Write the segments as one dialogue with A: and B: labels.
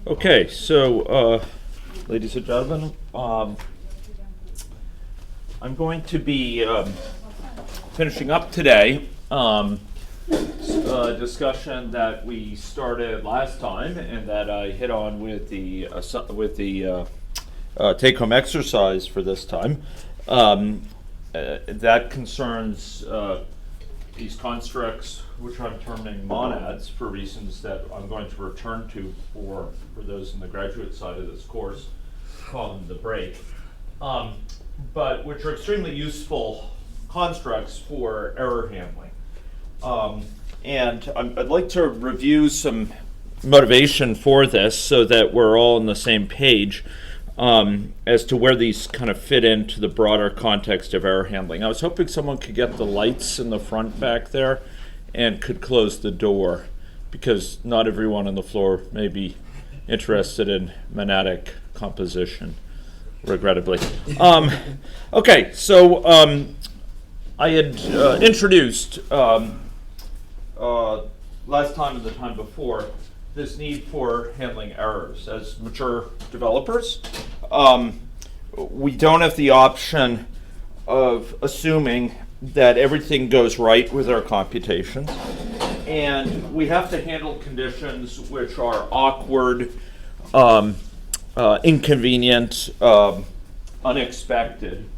A: Okay, so ladies and gentlemen, I'm going to be finishing up today a discussion that we started last time and that I hit on with the take-home exercise for this time. That concerns these constructs, which I'm terming monads for reasons that I'm going to return to for those in the graduate side of this course, calling the break, but which are extremely useful constructs for error handling. And I'd like to review some motivation for this so that we're all on the same page as to where these kind of fit into the broader context of error handling. I was hoping someone could get the lights in the front back there and could close the door, because not everyone on the floor may be interested in monadic composition, regrettably. Okay, so I had introduced last time and the time before this need for handling errors. As mature developers, we don't have the option of assuming that everything goes right with our computations, and we have to handle conditions which are awkward, inconvenient, unexpected,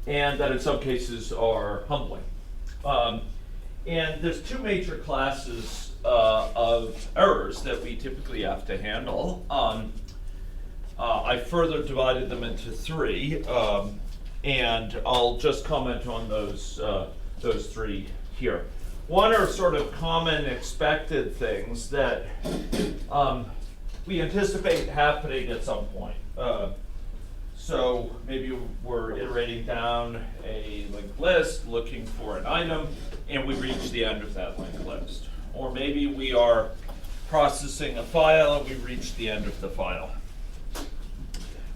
A: and that in some cases are humbling. And there's two major classes of errors that we typically have to handle. I further divided them into three, and I'll just comment on those three here. One are sort of common expected things that we anticipate happening at some point. So maybe we're iterating down a linked list, looking for an item, and we reach the end of that linked list. Or maybe we are processing a file and we reach the end of the file.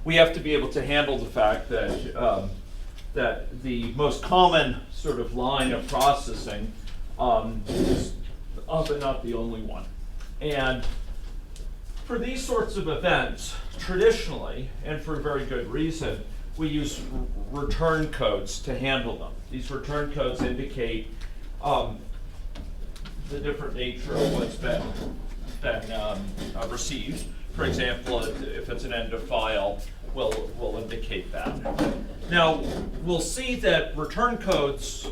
A: We have to be able to handle the fact that that the most common sort of line of processing is often not the only one. And for these sorts of events, traditionally, and for very good reason, we use return codes to handle them. These return codes indicate the different nature of what's been received. For example, if it's an end of file, we'll indicate that. Now, we'll see that return codes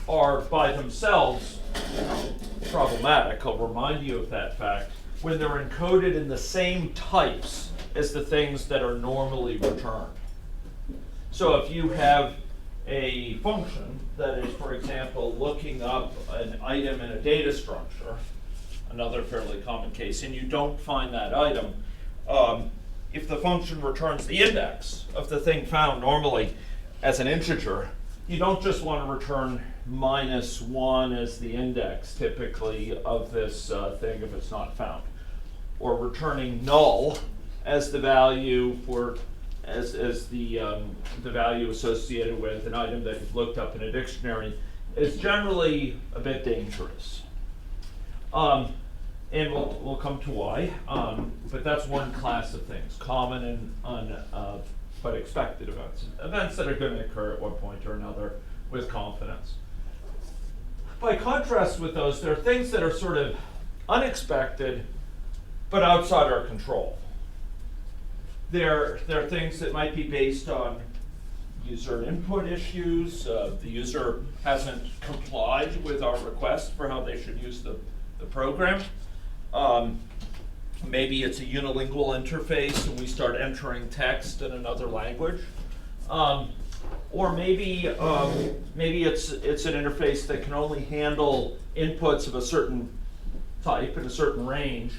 A: are by themselves problematic. I'll remind you of that fact when they're encoded in the same types as the things that are normally returned. So if you have a function that is, for example, looking up an item in a data structure, another fairly common case, and you don't find that item, if the function returns the index of the thing found normally as an integer, you don't just want to return -1 as the index typically of this thing if it's not found, or returning null as the value for as the value associated with an item that you've looked up in a dictionary is generally a bit dangerous. And we'll come to why, but that's one class of things, common and but expected events that are going to occur at one point or another with confidence. By contrast with those, there are things that are sort of unexpected but outside our control. There are things that might be based on user input issues. The user hasn't complied with our request for how they should use the program. Maybe it's a unilingual interface and we start entering text in another language. Or maybe it's an interface that can only handle inputs of a certain type in a certain range.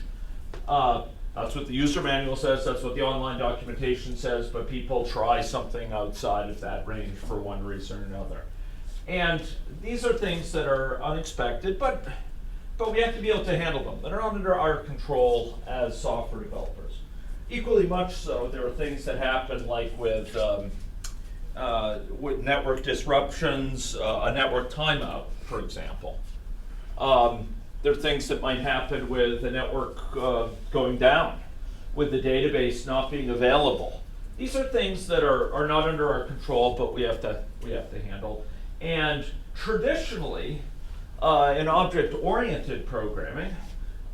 A: That's what the user manual says, that's what the online documentation says, but people try something outside of that range for one reason or another. And these are things that are unexpected, but we have to be able to handle them, that are under our control as software developers. Equally much so, there are things that happen like with network disruptions, a network timeout, for example. There are things that might happen with the network going down, with the database not being available. These are things that are not under our control, but we have to handle. And traditionally, in object-oriented programming,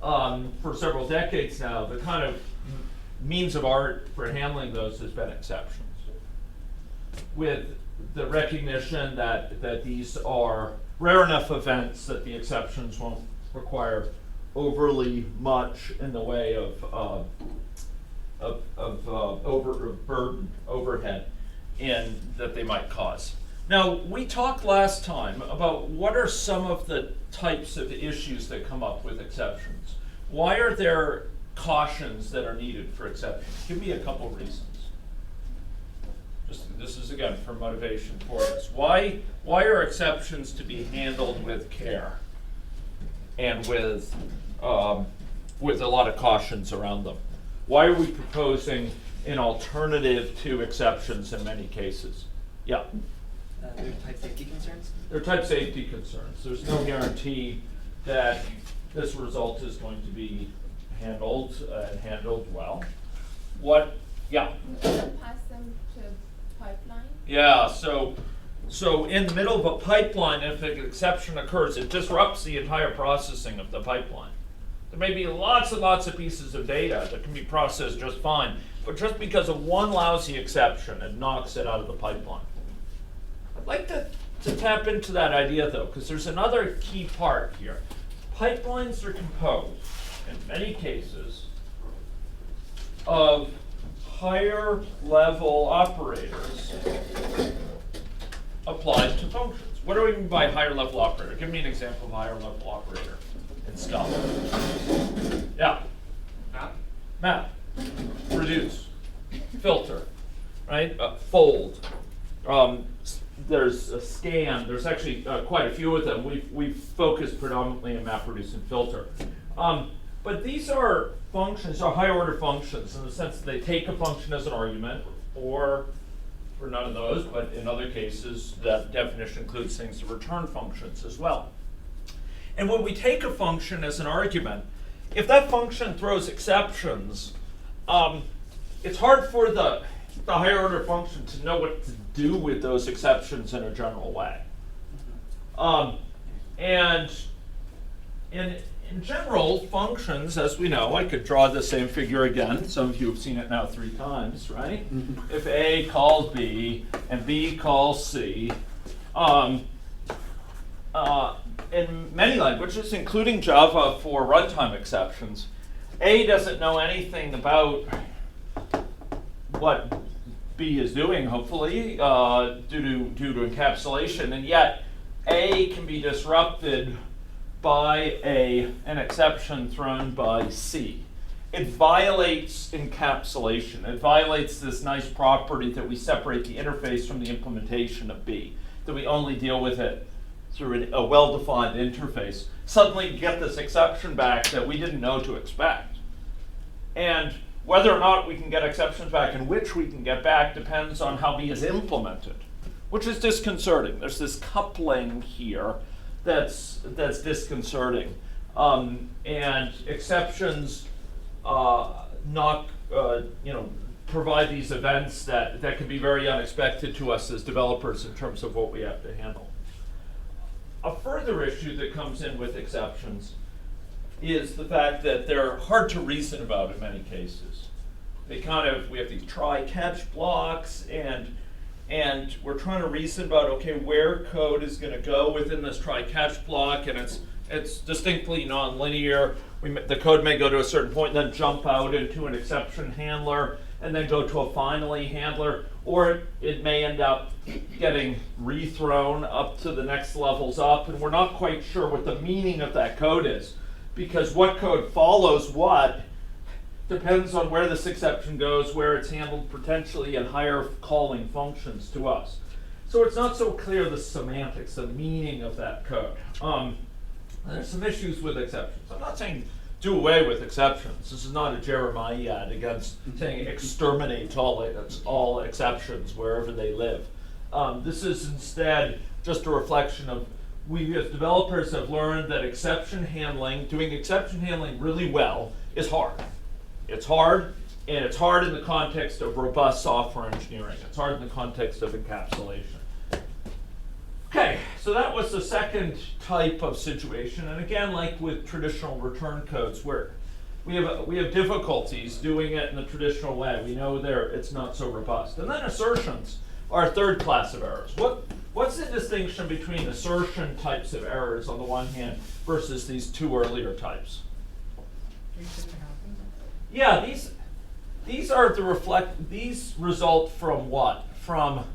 A: for several decades now, the kind of means of art for handling those has been exceptions, with the recognition that these are rare enough events that the exceptions won't require overly much in the way of overhead in that they might cause. Now, we talked last time about what are some of the types of issues that come up with exceptions. Why are there cautions that are needed for exceptions? Give me a couple reasons. This is again for motivation for us. Why are exceptions to be handled with care and with a lot of cautions around them? Why are we proposing an alternative to exceptions in many cases? Yeah.
B: They're type safety concerns?
A: They're type safety concerns. There's no guarantee that this result is going to be handled and handled well. What? Yeah.
C: Pass them to pipeline.
A: Yeah. So in the middle of a pipeline, if an exception occurs, it disrupts the entire processing of the pipeline. There may be lots and lots of pieces of data that can be processed just fine, but just because of one lousy exception, it knocks it out of the pipeline. I'd like to tap into that idea, though, because there's another key part here. Pipelines are composed, in many cases, of higher level operators applied to functions. What do we mean by higher level operator? Give me an example of a higher level operator in Scala. Yeah. Map. Reduce. Filter. Right? Fold. There's a scan. There's actually quite a few of them. We've focused predominantly on map, reduce, and filter. But these are functions, are higher order functions in the sense that they take a function as an argument, or for none of those, but in other cases, that definition includes things that return functions as well. And when we take a function as an argument, if that function throws exceptions, it's hard for the higher order function to know what to do with those exceptions in a general way. And in general, functions, as we know, I could draw the same figure again. Some of you have seen it now 3 times, right? If A calls B and B calls C, in many languages, including Java for runtime exceptions, A doesn't know anything about what B is doing, hopefully, due to encapsulation, and yet A can be disrupted by an exception thrown by C. It violates encapsulation. It violates this nice property that we separate the interface from the implementation of B, that we only deal with it through a well-defined interface. Suddenly you get this exception back that we didn't know to expect. And whether or not we can get exceptions back and which we can get back depends on how B is implemented, which is disconcerting. There's this coupling here that's disconcerting. And exceptions provide these events that can be very unexpected to us as developers in terms of what we have to handle. A further issue that comes in with exceptions is the fact that they're hard to reason about in many cases. We have these try-catch blocks, and we're trying to reason about, okay, where code is going to go within this try-catch block, and it's distinctly nonlinear. The code may go to a certain point, then jump out into an exception handler, and then go to a finally handler, or it may end up getting rethrown up to the next levels up, and we're not quite sure what the meaning of that code is, because what code follows what depends on where this exception goes, where it's handled potentially in higher calling functions to us. So it's not so clear the semantics, the meaning of that code. There's some issues with exceptions. I'm not saying do away with exceptions. This is not a Jeremiah against saying exterminate all exceptions wherever they live. This is instead just a reflection of we as developers have learned that exception handling, doing exception handling really well is hard. It's hard, and it's hard in the context of robust software engineering. It's hard in the context of encapsulation. Okay, so that was the second type of situation. And again, like with traditional return codes, where we have difficulties doing it in the traditional way. We know it's not so robust. And then assertions are a third class of errors. What's the distinction between assertion types of errors on the one hand versus these two earlier types? Yeah, these are these result from what? From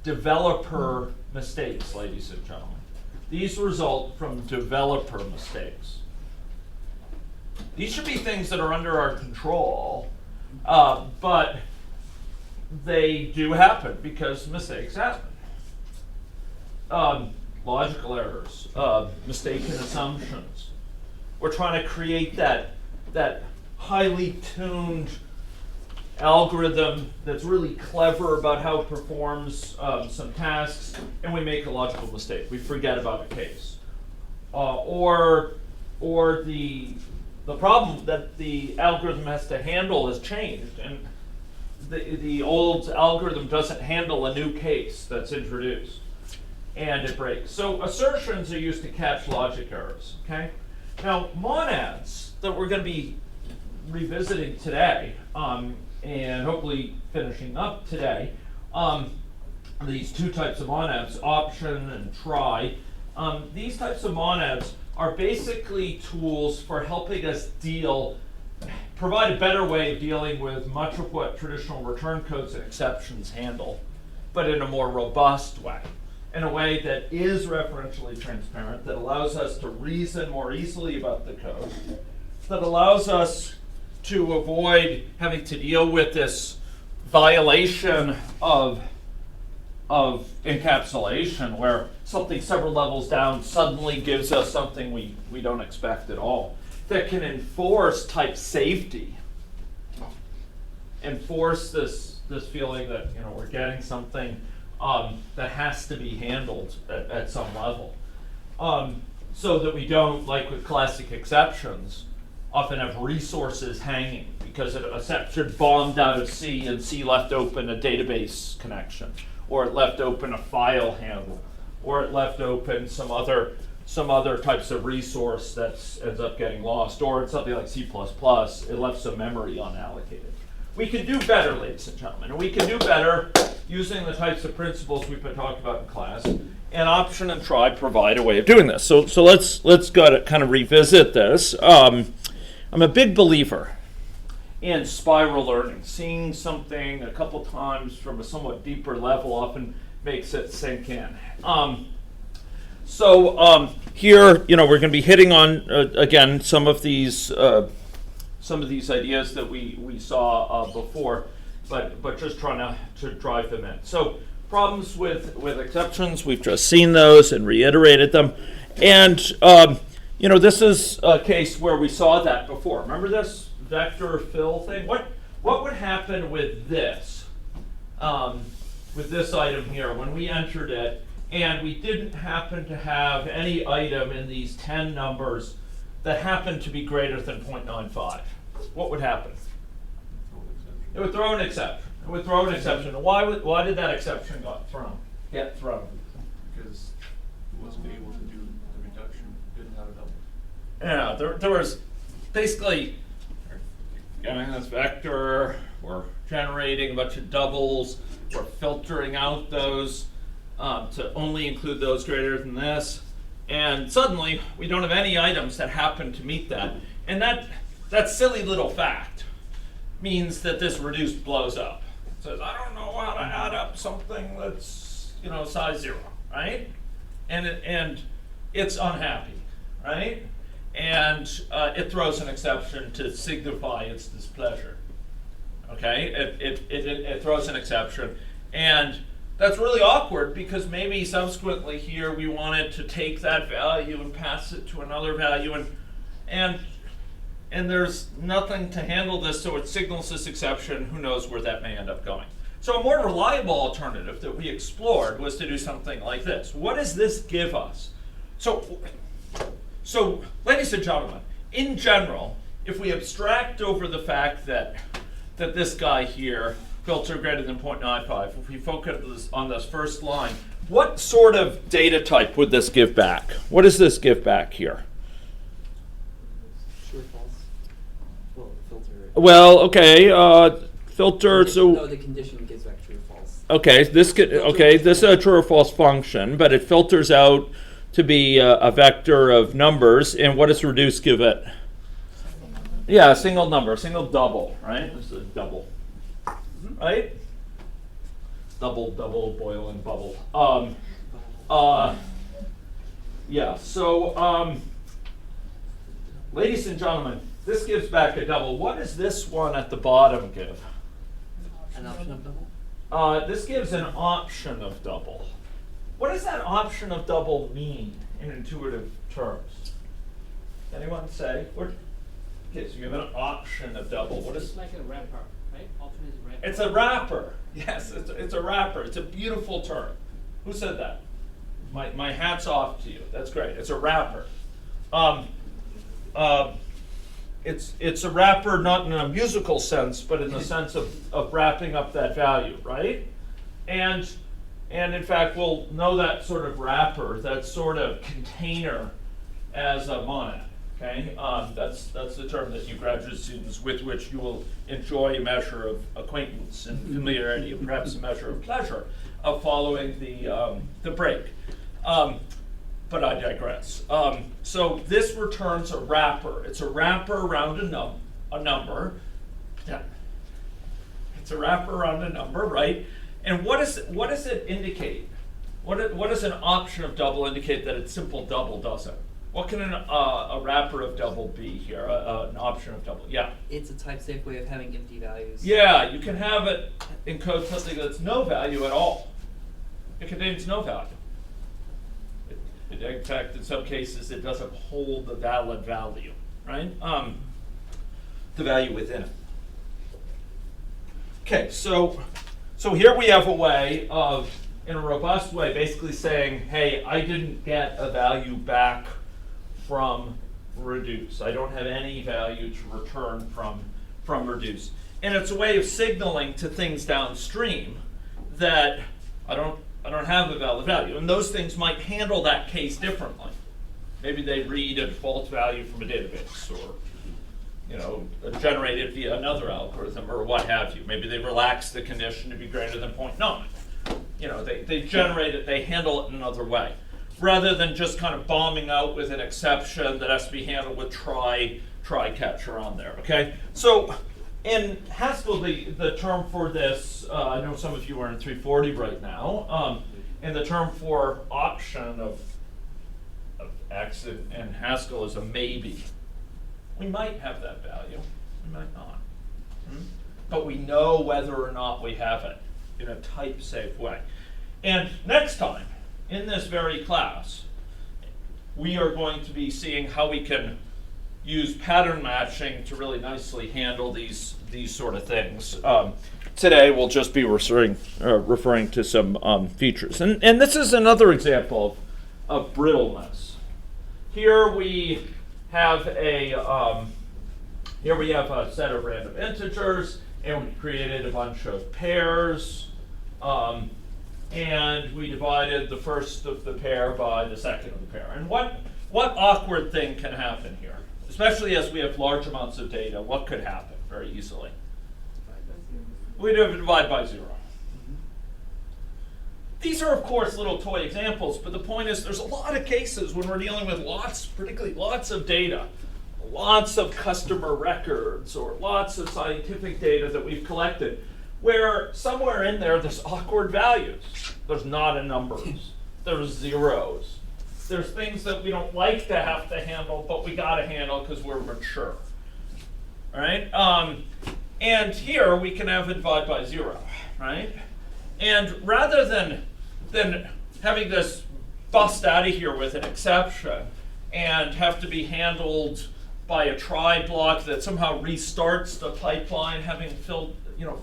A: developer mistakes, ladies and gentlemen. These result from developer mistakes. These should be things that are under our control, but they do happen because mistakes happen. Logical errors, mistaken assumptions. We're trying to create that highly tuned algorithm that's really clever about how it performs some tasks, and we make a logical mistake. We forget about a case. Or the problem that the algorithm has to handle has changed, and the old algorithm doesn't handle a new case that's introduced, and it breaks. So assertions are used to catch logic errors, okay? Now, monads that we're going to be revisiting today, and hopefully finishing up today, these two types of monads, option and try, these types of monads are basically tools for helping us provide a better way of dealing with much of what traditional return codes and exceptions handle, but in a more robust way, in a way that is referentially transparent, that allows us to reason more easily about the code, that allows us to avoid having to deal with this violation of encapsulation, where something several levels down suddenly gives us something we don't expect at all, that can enforce type safety, enforce this feeling that we're getting something that has to be handled at some level, so that we don't, like with classic exceptions, often have resources hanging because an exception bombed out of C and C left open a database connection, or it left open a file handle, or it left open some other types of resource that ends up getting lost, or in something like C++, it left some memory unallocated. We can do better, ladies and gentlemen, and we can do better using the types of principles we've been talking about in class, and option and try provide a way of doing this. So let's go to kind of revisit this. I'm a big believer in spiral learning. Seeing something a couple times from a somewhat deeper level often makes it sink in. Here, we're going to be hitting on again some of these ideas that we saw before, but just trying to drive them in. So problems with exceptions, we've just seen those and reiterated them, and this is a case where we saw that before. Remember this vector fill thing? What would happen with this item here when we entered it and we didn't happen to have any item in these 10 numbers that happened to be greater than 0.95? What would happen? It would throw an exception. It would throw an exception. Why did that exception get thrown?
D: Because it wasn't able to do the reduction, didn't have a double.
A: Yeah, there was basically getting this vector, we're generating a bunch of doubles, we're filtering out those to only include those greater than this, and suddenly we don't have any items that happen to meet that. And that silly little fact means that this reduced blows up. It says, I don't know how to add up something that's size 0, right? And it's unhappy, right? And it throws an exception to signify its displeasure. Okay, it throws an exception, and that's really awkward because maybe subsequently here we wanted to take that value and pass it to another value, and there's nothing to handle this, so it signals this exception. Who knows where that may end up going? So a more reliable alternative that we explored was to do something like this. What does this give us? So, ladies and gentlemen, in general, if we abstract over the fact that this guy here, filter greater than 0.95, if we focus on this first line, what sort of data type would this give back? What does this give back here?
B: True or false? Well, filter.
A: Well, okay, filter, so...
B: No, the condition gives back true or false.
A: Okay, this is a true or false function, but it filters out to be a vector of numbers, and what does reduce give it? Yeah, a single number, a single double, right? This is a double, right? Double, boil, and bubble. Yeah, so, ladies and gentlemen, this gives back a double. What does this one at the bottom give?
B: An option of double?
A: This gives an option of double. What does that option of double mean in intuitive terms? Anyone say? Okay, so you have an option of double. What is?
E: It's like a wrapper, right? Option is wrapper.
A: It's a wrapper. Yes, it's a wrapper. It's a beautiful term. Who said that? My hat's off to you. That's great. It's a wrapper. It's a wrapper not in a musical sense, but in the sense of wrapping up that value, right? And in fact, we'll know that sort of wrapper, that sort of container, as a monad. Okay, that's the term that you graduate students with which you will enjoy a measure of acquaintance and familiarity, and perhaps a measure of pleasure of following the break. But I digress. So this returns a wrapper. It's a wrapper around a number. Yeah. It's a wrapper around a number, right? And what does it indicate? What does an option of double indicate that it's simple double doesn't? What can a wrapper of double be here? An option of double? Yeah.
B: It's a type-safe way of having empty values.
A: Yeah, you can have it encode something that's no value at all. It contains no value. In fact, in some cases, it doesn't hold the valid value, right? The value within it. Okay, so here we have a way of, in a robust way, basically saying, hey, I didn't get a value back from reduce. I don't have any value to return from reduce. And it's a way of signaling to things downstream that I don't have a valid value. And those things might handle that case differently. Maybe they read a default value from a database, or generate it via another algorithm, or what have you. Maybe they relax the condition to be greater than 0.9. They generate it, they handle it in another way, rather than just kind of bombing out with an exception that has to be handled with try catch around there. Okay, so in Haskell, the term for this, I know some of you are in 340 right now, and the term for option of x in Haskell is a maybe. We might have that value, we might not. But we know whether or not we have it in a type-safe way. And next time, in this very class, we are going to be seeing how we can use pattern matching to really nicely handle these sort of things. Today we'll just be referring to some features. And this is another example of brittleness. Here we have a set of random integers, and we created a bunch of pairs. And we divided the first of the pair by the second of the pair. And what awkward thing can happen here? Especially as we have large amounts of data, what could happen very easily? We'd have to divide by 0. These are, of course, little toy examples, but the point is there's a lot of cases when we're dealing with particularly lots of data, lots of customer records, or lots of scientific data that we've collected, where somewhere in there's awkward values. There's not a numbers. There's zeros. There's things that we don't like to have to handle, but we got to handle because we're mature. All right? And here we can have it divide by 0, right? And rather than having this bust out of here with an exception and have to be handled by a try block that somehow restarts the pipeline, having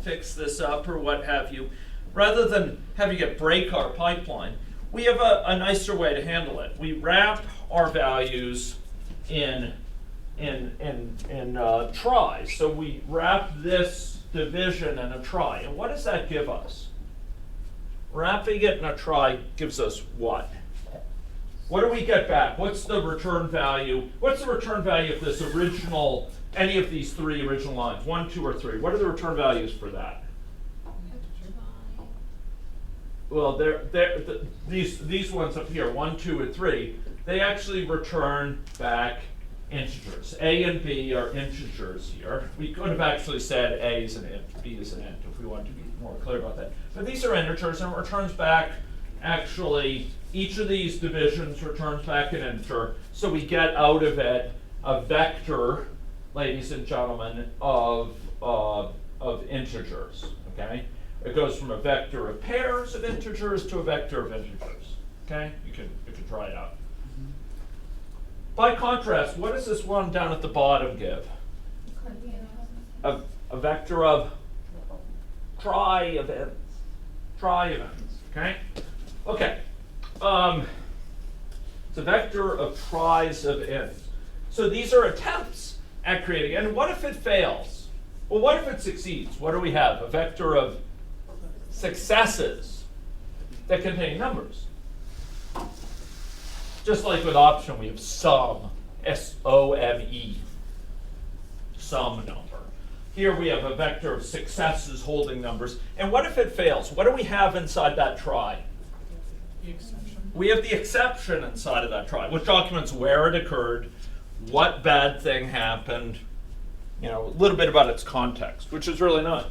A: fixed this up or what have you, rather than having it break our pipeline, we have a nicer way to handle it. We wrap our values in tries. So we wrap this division in a try. And what does that give us? Wrapping it in a try gives us what? What do we get back? What's the return value? What's the return value of this original, any of these three original lines, 1, 2, or 3? What are the return values for that? Well, these ones up here, 1, 2, and 3, they actually return back integers. A and B are integers here. We could have actually said A is an int, B is an int, if we wanted to be more clear about that. But these are integers, and it returns back, actually, each of these divisions returns back an integer. So we get out of it a vector, ladies and gentlemen, of integers, okay? It goes from a vector of pairs of integers to a vector of integers, okay? You can try it out. By contrast, what does this one down at the bottom give? A vector of try events, okay? Okay, it's a vector of tries of ends. So these are attempts at creating, and what if it fails? Well, what if it succeeds? What do we have? A vector of successes that contain numbers. Just like with option, we have sum, S-O-M-E, sum number. Here we have a vector of successes holding numbers. And what if it fails? What do we have inside that try?
E: The exception.
A: We have the exception inside of that try, which documents where it occurred, what bad thing happened, you know, a little bit about its context, which is really nice.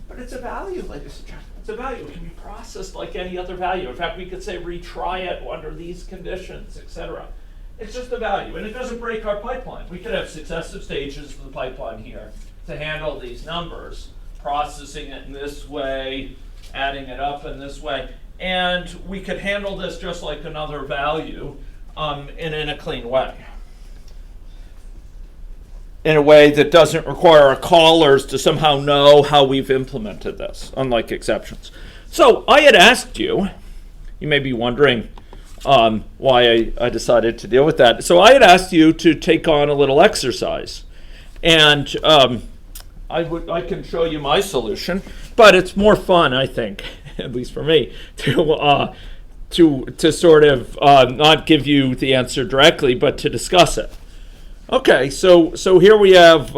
A: But it's a value, ladies and gentlemen. It's a value. It can be processed like any other value. In fact, we could say retry it under these conditions, etc. It's just a value, and it doesn't break our pipeline. We could have successive stages of the pipeline here to handle these numbers, processing it in this way, adding it up in this way, and we could handle this just like another value in a clean way. In a way that doesn't require our callers to somehow know how we've implemented this, unlike exceptions. So I had asked you, you may be wondering why I decided to deal with that. So I had asked you to take on a little exercise. And I can show you my solution, but it's more fun, I think, at least for me, to sort of not give you the answer directly, but to discuss it. Okay, so here we have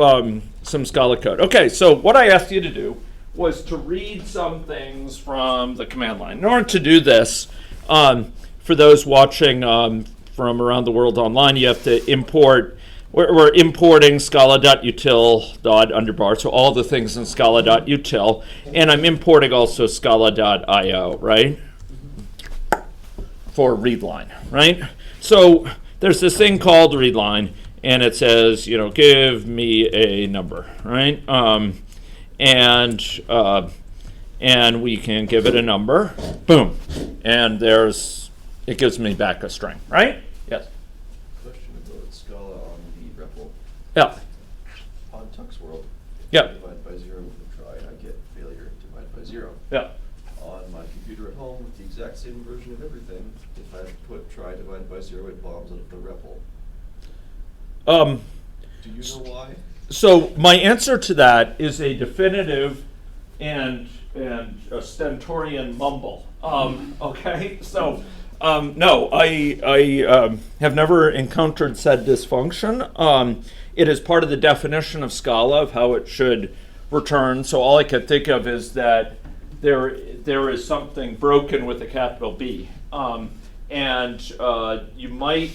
A: some Scala code. Okay, so what I asked you to do was to read some things from the command line. In order to do this, for those watching from around the world online, you have to import. We're importing scala.util.underbar, so all the things in scala.util, and I'm importing also scala.io, right? For readline, right? So there's this thing called readline. And it says, you know, give me a number, right? And we can give it a number. Boom. And it gives me back a string, right? Yes.
F: Question about Scala on the REPL.
A: Yeah.
F: On Tux World,
A: Yeah.
F: I divide by 0 with a try, and I get failure divide by 0.
A: Yeah.
F: On my computer at home with the exact same version of everything, if I put try divide by 0, it bombs out of the REPL. Do you know why?
A: So my answer to that is a definitive and a stentorian mumble. Okay, so no, I have never encountered said dysfunction. It is part of the definition of Scala of how it should return. So all I can think of is that there is something broken with a capital B, and you might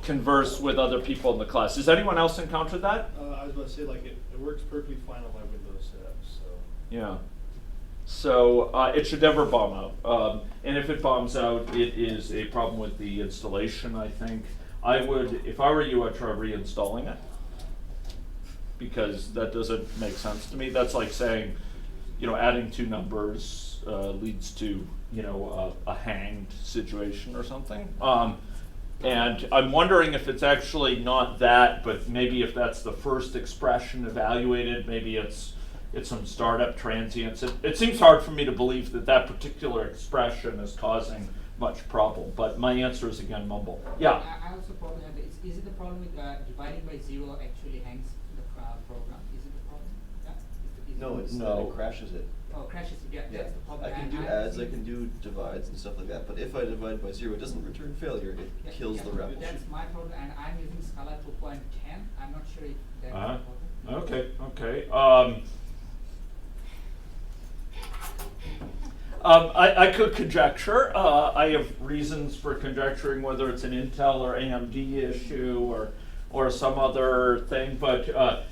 A: converse with other people in the class. Has anyone else encountered that?
D: I was about to say, like, it works perfectly fine on my Windows setup, so.
A: Yeah. So it should never bomb out. And if it bombs out, it is a problem with the installation, I think. I would, if I were you, I'd try reinstalling it, because that doesn't make sense to me. That's like saying, you know, adding two numbers leads to, you know, a hanged situation or something. And I'm wondering if it's actually not that, but maybe if that's the first expression evaluated, maybe it's some startup transients. It seems hard for me to believe that particular expression is causing much problem. But my answer is again mumble. Yeah.
G: I also probably have is it the problem with dividing by 0 actually hangs the program? Is it the problem? Yeah.
F: No, it's that
A: No.
F: it crashes it.
G: Oh, crashes. Yeah,
F: Yeah,
G: that's the problem.
F: I can do adds, I can do divides and stuff like that, but if I divide by 0, it doesn't return failure, it
G: Yeah,
F: kills
G: yeah,
F: the REPL.
G: That's my problem, and I'm using Scala 2.10. I'm not sure if that's
A: Uh-huh.
G: the problem.
A: Okay. I could conjecture. I have reasons for conjecturing whether it's an Intel or AMD issue or some other thing, but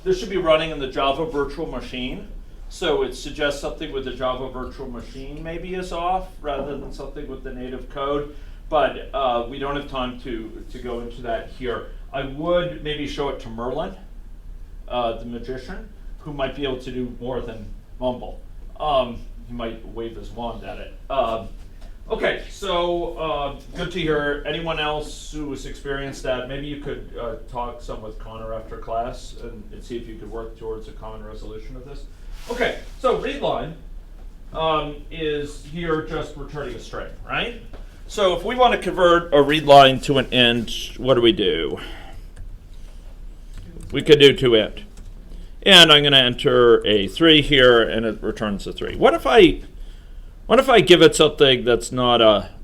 A: this should be running in the Java virtual machine. So it suggests something with the Java virtual machine maybe is off rather than something with the native code. But we don't have time to go into that here. I would maybe show it to Merlin, the magician, who might be able to do more than mumble. He might wave his wand at it. Okay, so good to hear. Anyone else who has experienced that? Maybe you could talk some with Connor after class and see if you could work towards a common resolution of this. Okay, so readline is here just returning a string, right? So if we want to convert a readline to an int, what do? We could do to int. And I'm going to enter a 3 here, and it returns a 3. What if I give it something that's not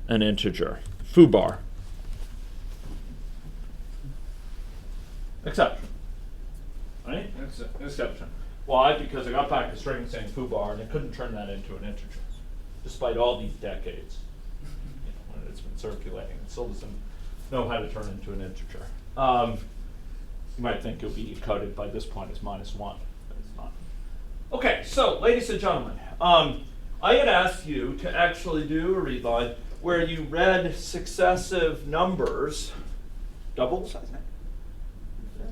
A: an integer? Foobar. Exception. Right? Exception. Why? Because I got back a string saying foobar, and it couldn't turn that into an integer, despite all these decades when it's been circulating. It still doesn't know how to turn into an integer. You might think it'll be coded by this point as -1, but it's not. Okay, so ladies and gentlemen, I had asked you to actually do a readline where you read successive numbers, doubles, I think.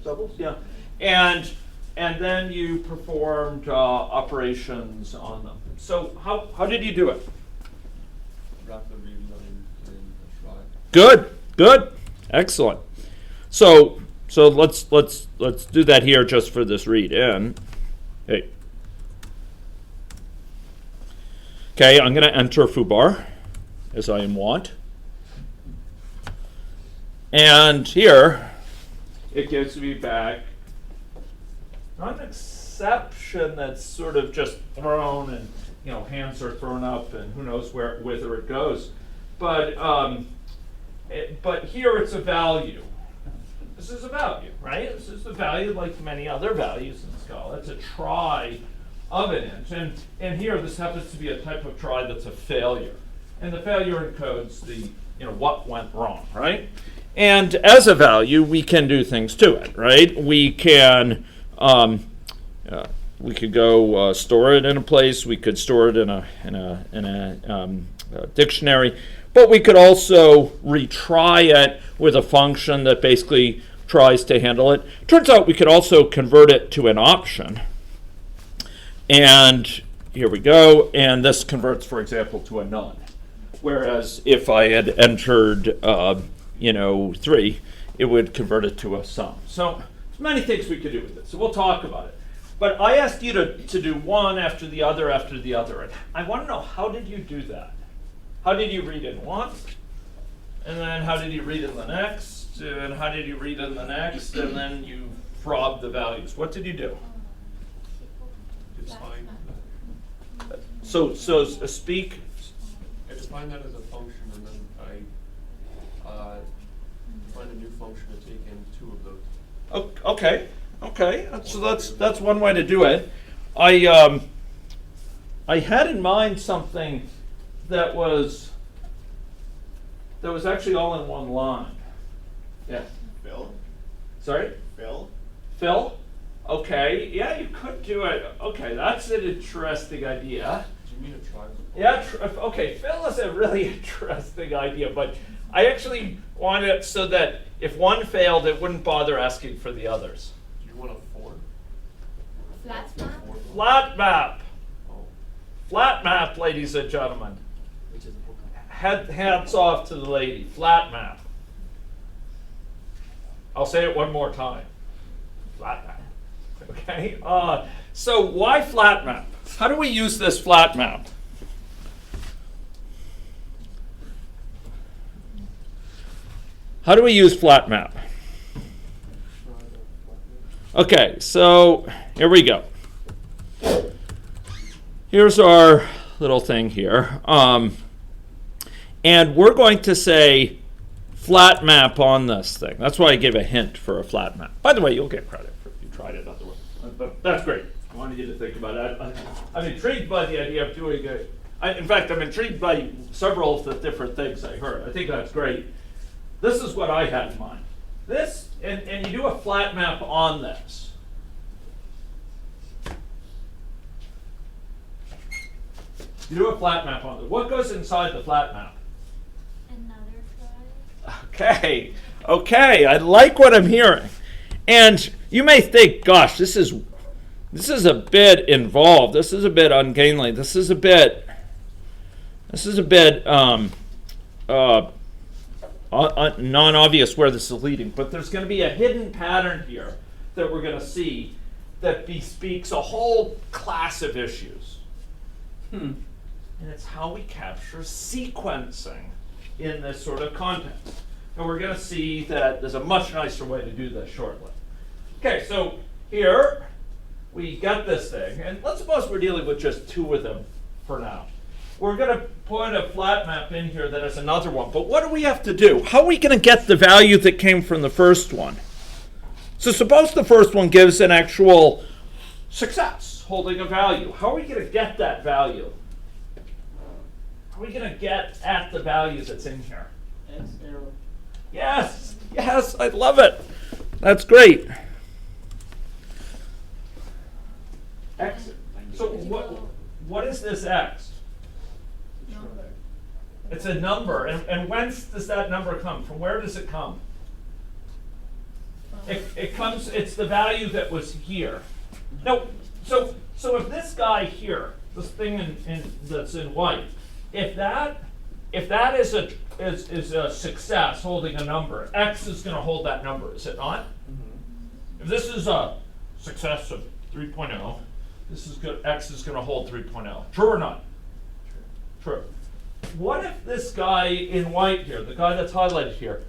A: Doubles, yeah, and then you performed operations on them. So how did you do it?
D: Wrap the read line in a try.
A: Good, excellent. So let's do that here just for this read in. Hey. Okay, I'm going to enter foobar as I am wont, and here it gives me back not an exception that's sort of just thrown and hands are thrown up and who knows whither it goes, but here it's a value. This is a value, right? This is the value like many other values in Scala. It's a try of an int, and here this happens to be a type of try that's a failure, and the failure encodes the what went wrong, right? And as a value, we can do things to it, right? We can we could go store it in a place. We could store it in a dictionary, but we could also retry it with a function that basically tries to handle it. Turns out we could also convert it to an option. And here we go. And this converts, for example, to a none. Whereas if I had entered 3, it would convert it to a sum. So there's many things we could do with it. So we'll talk about it. But I asked you to do one after the other after the other. And I want to know, how did you do that? How did you read in one? And then how did you read in the next? And how did you read in the next? And then you prob the values. What did you do?
D: Define
A: So speak.
D: I define that as a function, and then I find a new function to take in 2 of those.
A: Okay. So that's one way to do it. I had in mind something that was actually all in one line. Yeah.
F: Phil?
A: Sorry? Phil? Okay. Yeah, you could do it. Okay, that's an interesting idea.
D: Do you mean a try?
A: Yeah, okay, Phil is a really interesting idea, but I actually wanted it so that if one failed, it wouldn't bother asking for the others.
D: Do you want a 4?
C: Flat map?
A: Flat map.
D: Oh.
A: Flat map, ladies and gentlemen.
B: Which is a book.
A: Hats off to the lady. Flat map. I'll say it one more time. Flat map. Okay. So why flat map? How do we use this flat map? How do we use flat map? Okay, so here we go. Here's our little thing here. And we're going to say flat map on this thing. That's why I gave a hint for a flat map. By the way, you'll get credit if you tried it otherwise. But that's great. I wanted you to think about it. I'm intrigued by the idea of doing it. In fact, I'm intrigued by several of the different things I heard. I think that's great. This is what I had in mind. This, and you do a flat map on this. You do a flat map on it. What goes inside the flat map?
C: Another try.
A: Okay, I like what I'm hearing. And you may think, gosh, this is a bit involved. This is a bit ungainly. This is a bit non-obvious where this is leading. But there's going to be a hidden pattern here that we're going to see that bespeaks a whole class of issues. And it's how we capture sequencing in this sort of context. And we're going to see that there's a much nicer way to do this shortly. Okay, so here we got this thing. And let's suppose we're dealing with just two of them for now. We're going to put a flat map in here that has another one. But what do we have to do? How are we going to get the value that came from the first one? So suppose the first one gives an actual success, holding a value. How are we going to get that value? How are we going to get at the value that's in here?
B: X arrow.
A: Yes, I love it. That's great. X. So what is this X?
C: Number.
A: It's a number. And whence does that number come? From where does it come? It comes, it's the value that was here. No, so if this guy here, this thing that's in white, if that is a success holding a number, X is going to hold that number, is it not? Mm-hmm. If this is a success of 3.0, this is good. X is going to hold 3.0. True or not? True. What if this guy in white here, the guy that's highlighted here,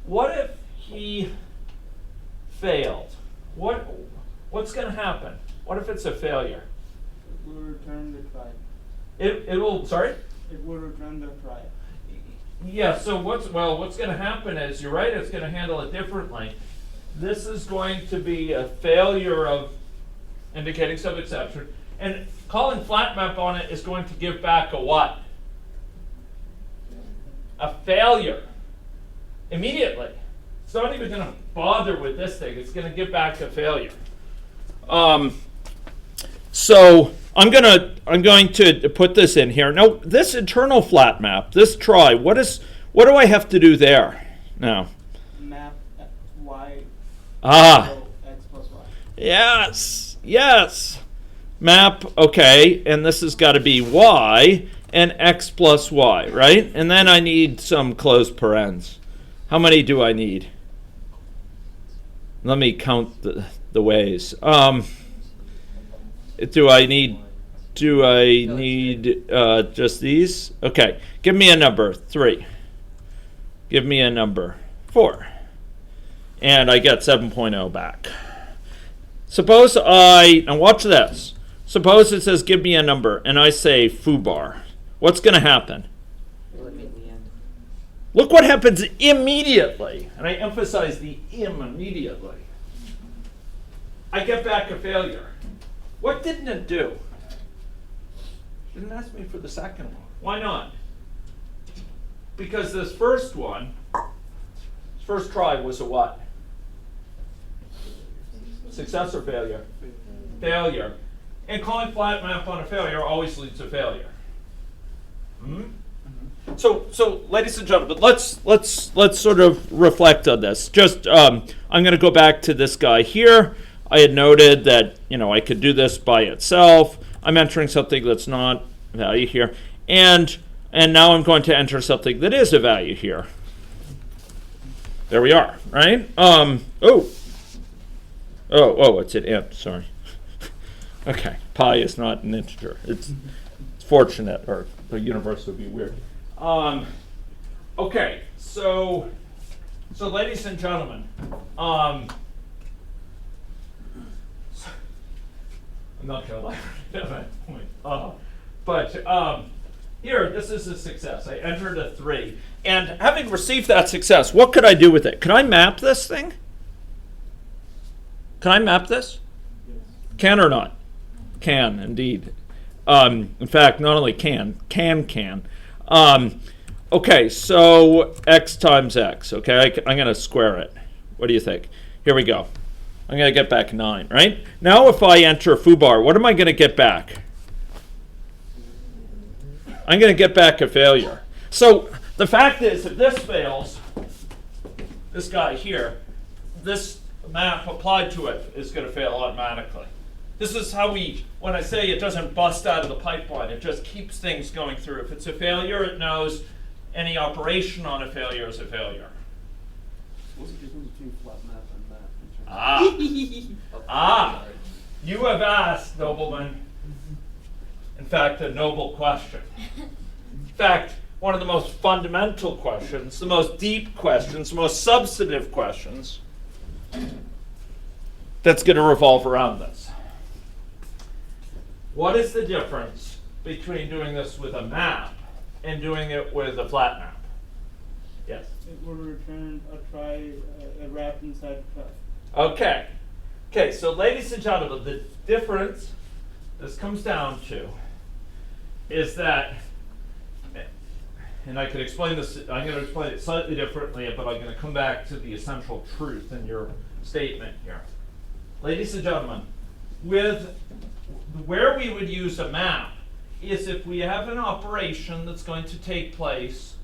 A: what if he failed? What's going to happen? What if it's a failure?
B: It will return the try.
A: It will, sorry?
B: It will return the try.
A: Yeah, so what's going to happen is, you're right, it's going to handle it differently. This is going to be a failure of indicating some exception. And calling flat map on it is going to give back a what? A failure. Immediately. It's not even going to bother with this thing. It's going to give back a failure. So I'm going to put this in here. Now, this internal flat map, this try, what do I have to do there now?
B: Map y. X plus y.
A: Yes. Map, okay, and this has got to be y and x plus y, right? And then I need some closed parens. How many do I need? Let me count the ways. Do I need just these? Okay, give me a number 3. Give me a number 4. And I get 7.0 back. Suppose now watch this. Suppose it says give me a number and I say foobar. What's going to happen? Look what happens immediately. And I emphasize the immediately. I get back a failure. What didn't it do? It didn't ask me for the second one. Why not? Because this first one, first try was a what? Success or failure? Failure. And calling flat map on a failure always leads to failure. So, ladies and gentlemen, let's sort of reflect on this. Just, I'm going to go back to this guy here. I had noted that I could do this by itself. I'm entering something that's not value here, and now I'm going to enter something that is a value here. There we are, right? It's an int. Sorry. Okay, pi is not an integer. It's fortunate, or the universe would be weird. Okay, so So ladies and gentlemen, I'm not going to lie at that point. But here, this is a success. I entered a 3. And having received that success, what could I do with it? Can I map this thing? Can I map this? Can or not? Can, indeed. In fact, not only can. Okay, so x times x. Okay, I'm going to square it. What do you think? Here we go. I'm going to get back 9, right? Now if I enter foobar, what am I going to get back? I'm going to get back a failure. So the fact is, if this fails, this guy here, this map applied to it is going to fail automatically. This is how when I say it doesn't bust out of the pipeline, it just keeps things going through. If it's a failure, it knows any operation on a failure is a failure.
F: What's the difference between flat map and map? In terms
A: You have asked, nobleman, in fact, a noble question. In fact, one of the most fundamental questions, the most deep questions, the most substantive questions that's going to revolve around this. What is the difference between doing this with a map and doing it with a flat map? Yes.
B: It will return a wrap inside a try.
A: Okay, so ladies and gentlemen, the difference this comes down to is that, and I could explain this, I'm going to explain it slightly differently, but I'm going to come back to the essential truth in your statement here. Ladies and gentlemen, where we would use a map is if we have an operation that's going to take place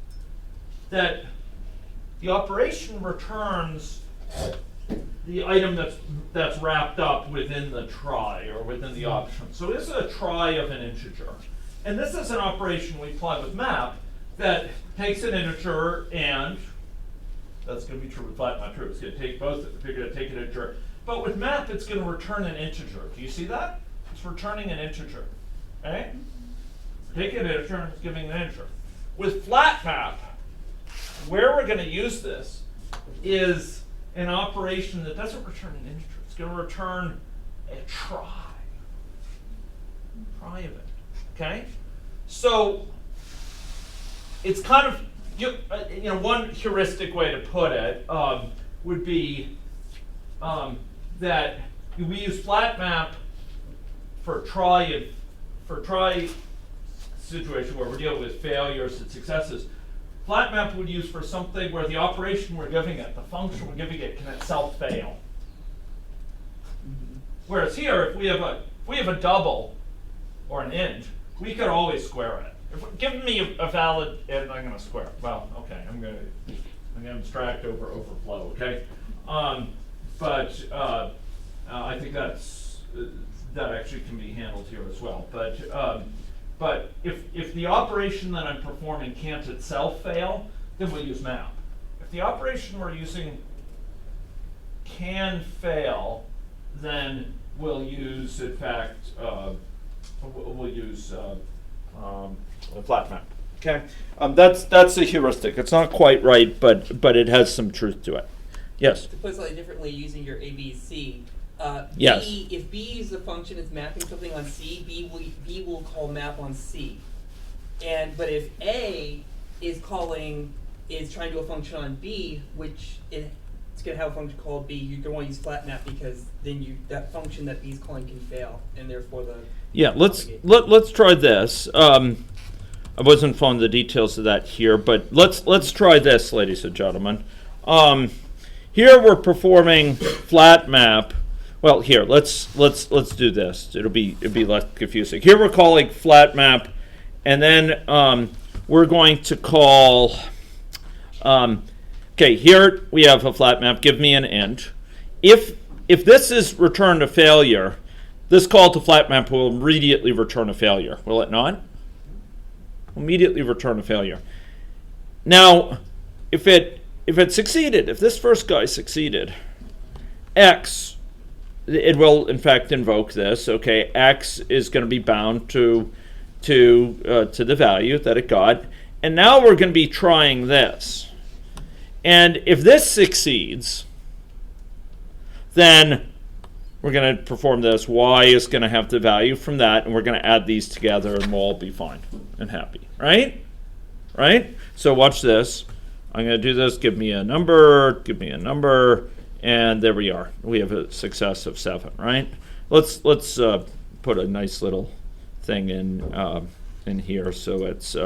A: that the operation returns the item that's wrapped up within the try or within the option. So this is a try of an integer. And this is an operation we apply with map that takes an integer, and that's going to be true with flat map true. It's going to take both, it's going to take an integer. But with map, it's going to return an integer. Do you see that? It's returning an integer. Okay? Taking an integer and it's giving an integer. With flat map, where we're going to use this is an operation that doesn't return an integer. It's going to return a try. Try of it. Okay? So it's kind of, one heuristic way to put it would be that we use flat map for try situation where we're dealing with failures and successes. Flat map would use for something where the operation we're giving it, the function we're giving it, can itself fail. Whereas here, if we have a double or an int, we could always square it. Give me a valid, and I'm going to square it. Well, okay, I'm going to abstract over overflow. Okay, but I think that actually can be handled here as well. But if the operation that I'm performing can't itself fail, then we'll use map. If the operation we're using can fail, then we'll use, in fact, we'll use a flat map. Okay, that's a heuristic. It's not quite right, but it has some truth to it. Yes.
H: To put it slightly differently, using your A, B, C.
A: Yes.
H: If B is a function is mapping something on C, B will call map on C. But if A is trying to do a function on B, which it's going to have a function called B, you're going to want to use flat map because then that function that B is calling can fail, and therefore
A: let's try this. I wasn't following the details of that here, but let's try this, ladies and gentlemen. Here we're performing flat map. Well, here let's do this. It'll be less confusing. Here we're calling flat map, and then we're going to call. Okay, here we have a flat map. Give me an int. If this is return a failure, this call to flat map will immediately return a failure. Will it not? Immediately return a failure. Now, if it succeeded, if this first guy succeeded, x, it will in fact invoke this. Okay, x is going to be bound to the value that it got, and now we're going to be trying this.
C: And if this succeeds, then we're going to perform this. Y is going to have the value from that, and we're going to add these together, and we'll all be fine and happy, right? Right? So watch this. I'm going to do this. Give me a number, and there we are. We have a success of 7, right? Let's put a nice little thing in here, so it's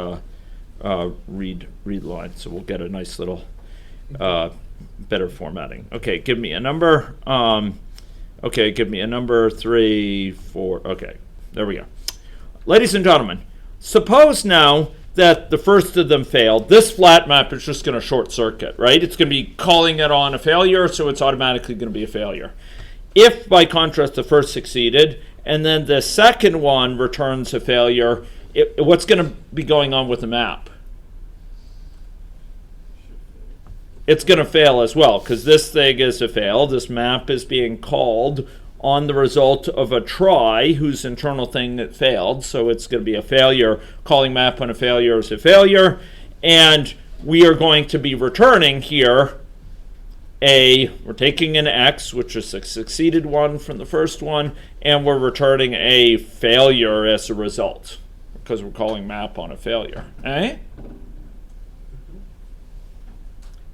C: read line. So we'll get a nice little better formatting. Okay, give me a number. Okay, give me a number, 3, 4. Okay, there we go. Ladies and gentlemen, suppose now that the first of them failed. This flat map is just going to short circuit, right? It's going to be calling it on a failure, so it's automatically going to be a failure. If, by contrast, the first succeeded, and then the second one returns a failure, what's going to be going on with the map? It's going to fail as well, because this thing is a fail. This map is being called on the result of a try whose internal thing that failed. So it's going to be a failure. Calling map on a failure is a failure. And we are going to be returning here we're taking an X, which is a succeeded one from the first one, and we're returning a failure as a result, because we're calling map on a failure. Eh?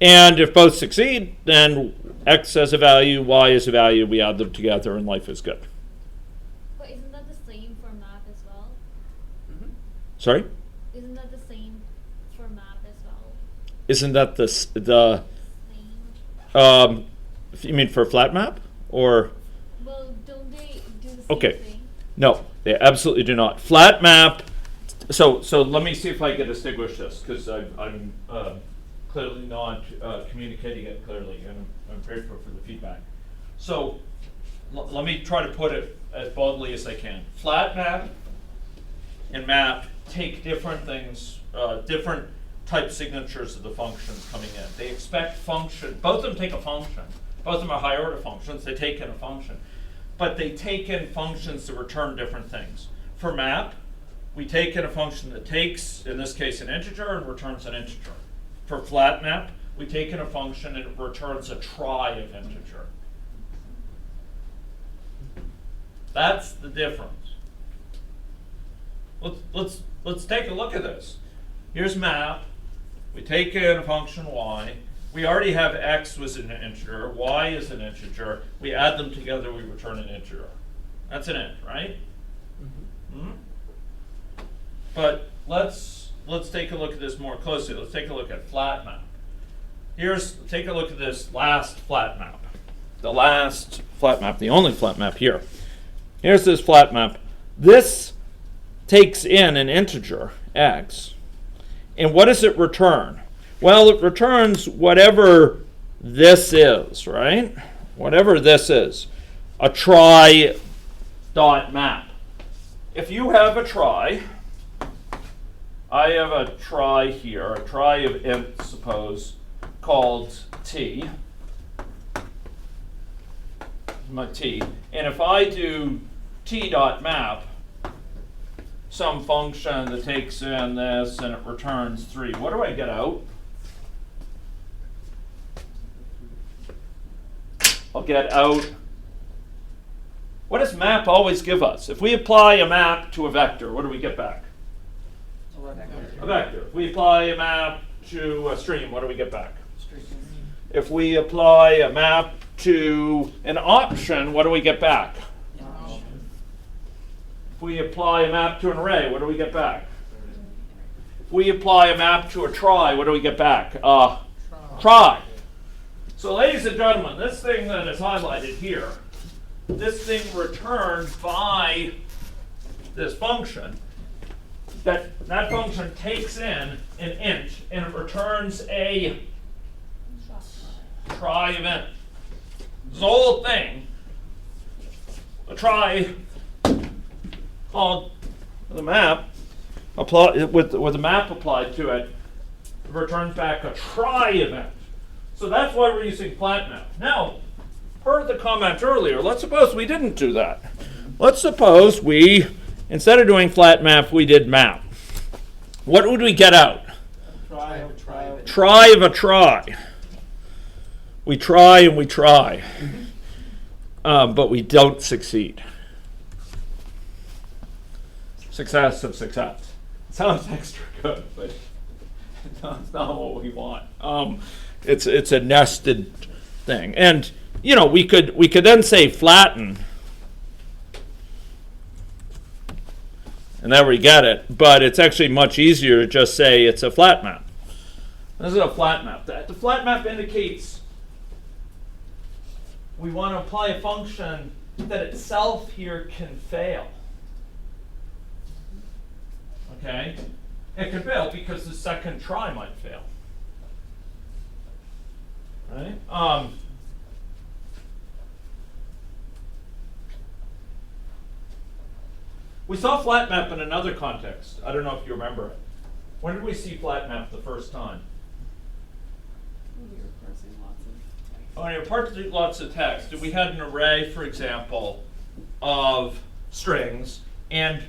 C: And if both succeed, then X has a value, Y has a value, we add them together, and life is good.
I: But isn't that the same for map as well?
C: Sorry?
I: Isn't that the same for map as well?
C: Isn't that the
I: Same.
C: you mean for flat map? Or,
I: Well, don't they do the same
C: okay.
I: thing?
C: No, they absolutely do not. Flat map, so let me see if I can distinguish this, because I'm clearly not communicating it clearly, and I'm grateful for the feedback. So let me try to put it as boldly as I can. Flat map and map take different things, different type signatures of the functions coming in. They expect function, both of them take a function. Both of them are higher order functions, they take in a function. But they take in functions that return different things. For map, we take in a function that takes, in this case, an integer and returns an integer. For flat map, we take in a function and it returns a try of integer. That's the difference. Let's take a look at this. Here's map. We take in a function y. We already have x was an integer, y is an integer. We add them together, we return an integer. That's an int, right? Mm-hmm. But let's take a look at this more closely. Let's take a look at flat map. Take a look at this last flat map. The last flat map, the only flat map here. Here's this flat map. This takes in an integer, x. And what does it return? Well, it returns whatever this is, right? Whatever this is. A try dot map. If you have a try, I have a try here, a try of int, suppose, called t. My t. And if I do t dot map, some function that takes in this and it returns 3, what do I get out? I'll get out. What does map always give us? If we apply a map to a vector, what do we get back? A vector. If we apply a map to a stream, what do we get back? If we apply a map to an option, what do we get back? If we apply a map to an array, what do we get back? If we apply a map to a try, what do we get back? Try. So ladies and gentlemen, this thing that is highlighted here, this thing returned by this function, that function takes in an int and it returns a try event. This whole thing, a try called the map, with the map applied to it, returns back a try event. So that's why we're using flat map. Now, per the comment earlier, let's suppose we didn't do that. Let's suppose we, instead of doing flat map, we did map. What would we get out?
B: Try of a try.
C: Try of a try. We try and we try, but we don't succeed. Success of success. Sounds extra good, but it's not what we want. It's a nested thing, and we could then say flatten, and there we get it. But it's actually much easier to just say it's a flat map. This is a flat map. The flat map indicates we want to apply a function that itself here can fail. Okay? It can fail because the second try might fail. Right? We saw flat map in another context. I don't know if you remember it. When did we see flat map the first time?
E: We were parsing lots of text.
C: Oh, you're parsing lots of text. We had an array, for example, of strings, and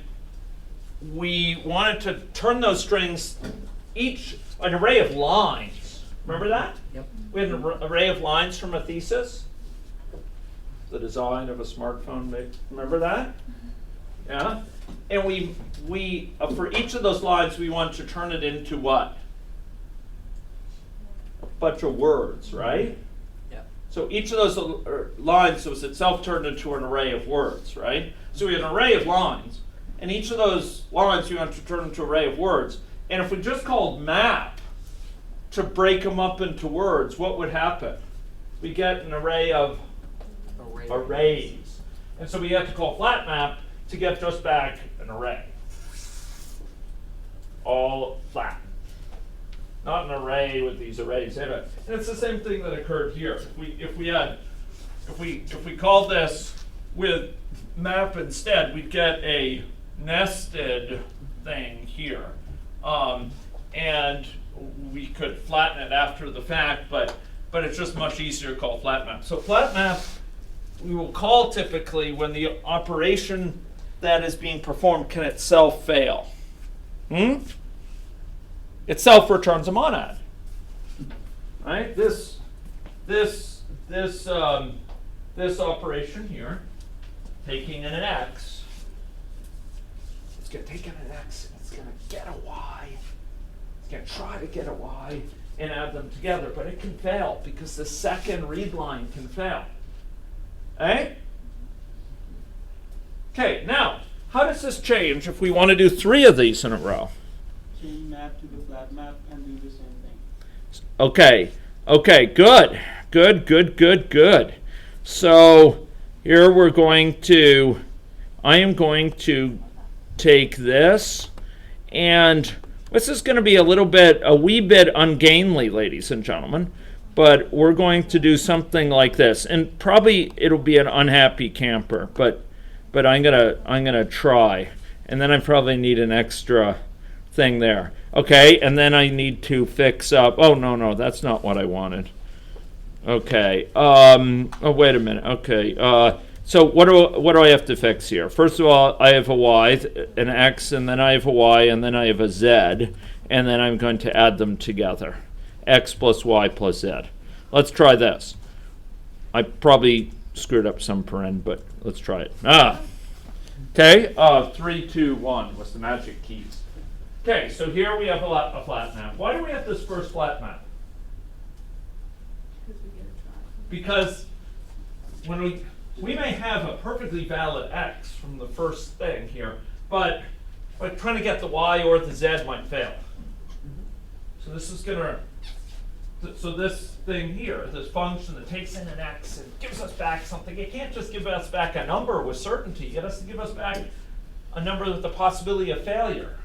C: we wanted to turn those strings an array of lines. Remember that?
H: Yep.
C: We had an array of lines from a thesis. The design of a smartphone. Remember that? Yeah. And we for each of those lines, we want to turn it into what? A bunch of words, right?
H: Yep.
C: So each of those lines was itself turned into an array of words, right? So we had an array of lines, and each of those lines we want to turn into an array of words. And if we just called map to break them up into words, what would happen? We get an array of arrays. And so we have to call flat map to get just back an array. All flat. Not an array with these arrays in it. And it's the same thing that occurred here. If we called this with map instead, we'd get a nested thing here. And we could flatten it after the fact, but it's just much easier to call flat map. So flat map we will call typically when the operation that is being performed can itself fail. Itself returns a monad. Right? This operation here, taking in an x, it's going to take in an x and it's going to get a y. It's going to try to get a y and add them together, but it can fail because the second read line can fail. Eh? Okay, now, how does this change if we want to do 3 of these in a row?
B: Change map to the flat map and do the same thing.
C: Okay, good. So here I am going to take this, and this is going to be a wee bit ungainly, ladies and gentlemen, but we're going to do something like this, and probably it'll be an unhappy camper, but I'm gonna try, and then I probably need an extra thing there. Okay, and then I need to fix up. Oh no, that's not what I wanted. Okay. Oh, wait a minute. Okay. So what do I have to fix here? First of all, I have a y, an x, and then I have a y, and then I have a z, and then I'm going to add them together. X plus y plus z. Let's try this. I probably screwed up some paren, but let's try it. Okay. 3, 2, 1 was the magic keys. Okay, so here we have a flat map. Why do we have this first flat map?
E: Because we get a try.
C: Because when we may have a perfectly valid x from the first thing here, but trying to get the y or the z might fail. So this is so this thing here, this function that takes in an x and gives us back something, it can't just give us back a number with certainty. It has to give us back a number with the possibility of failure.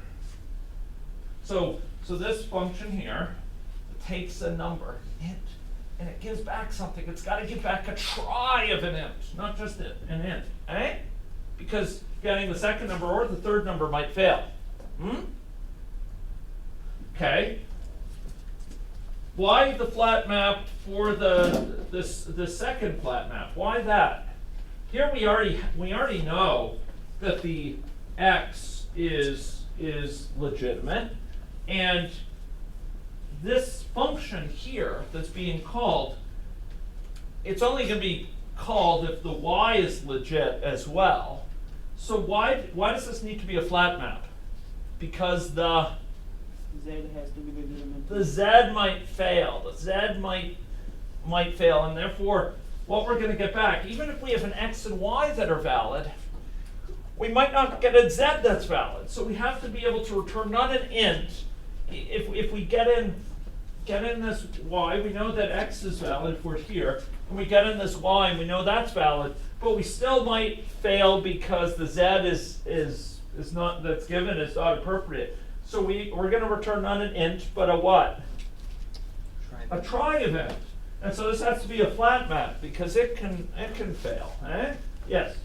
C: So this function here takes a number, int, and it gives back something. It's got to give back a try of an int, not just an int, eh? Because getting the second number or the third number might fail. Okay. Why the flat map for the second flat map? Why that? Here we already know that the x is legitimate, and this function here that's being called
A: it's only going to be called if the y is legit as well. So why does this need to be a flat map? Because the
B: Z has to be legitimate.
A: the z might fail. The z might fail, and therefore, what we're going to get back, even if we have an x and y that are valid, we might not get a z that's valid. So we have to be able to return not an int. If we get in this y, we know that x is valid if we're here, and we get in this y, and we know that's valid, but we still might fail because the z is not that's given is not appropriate. So we're going to return not an int, but a what? A try event. And so this has to be a flat map because it can fail. Eh? Yes.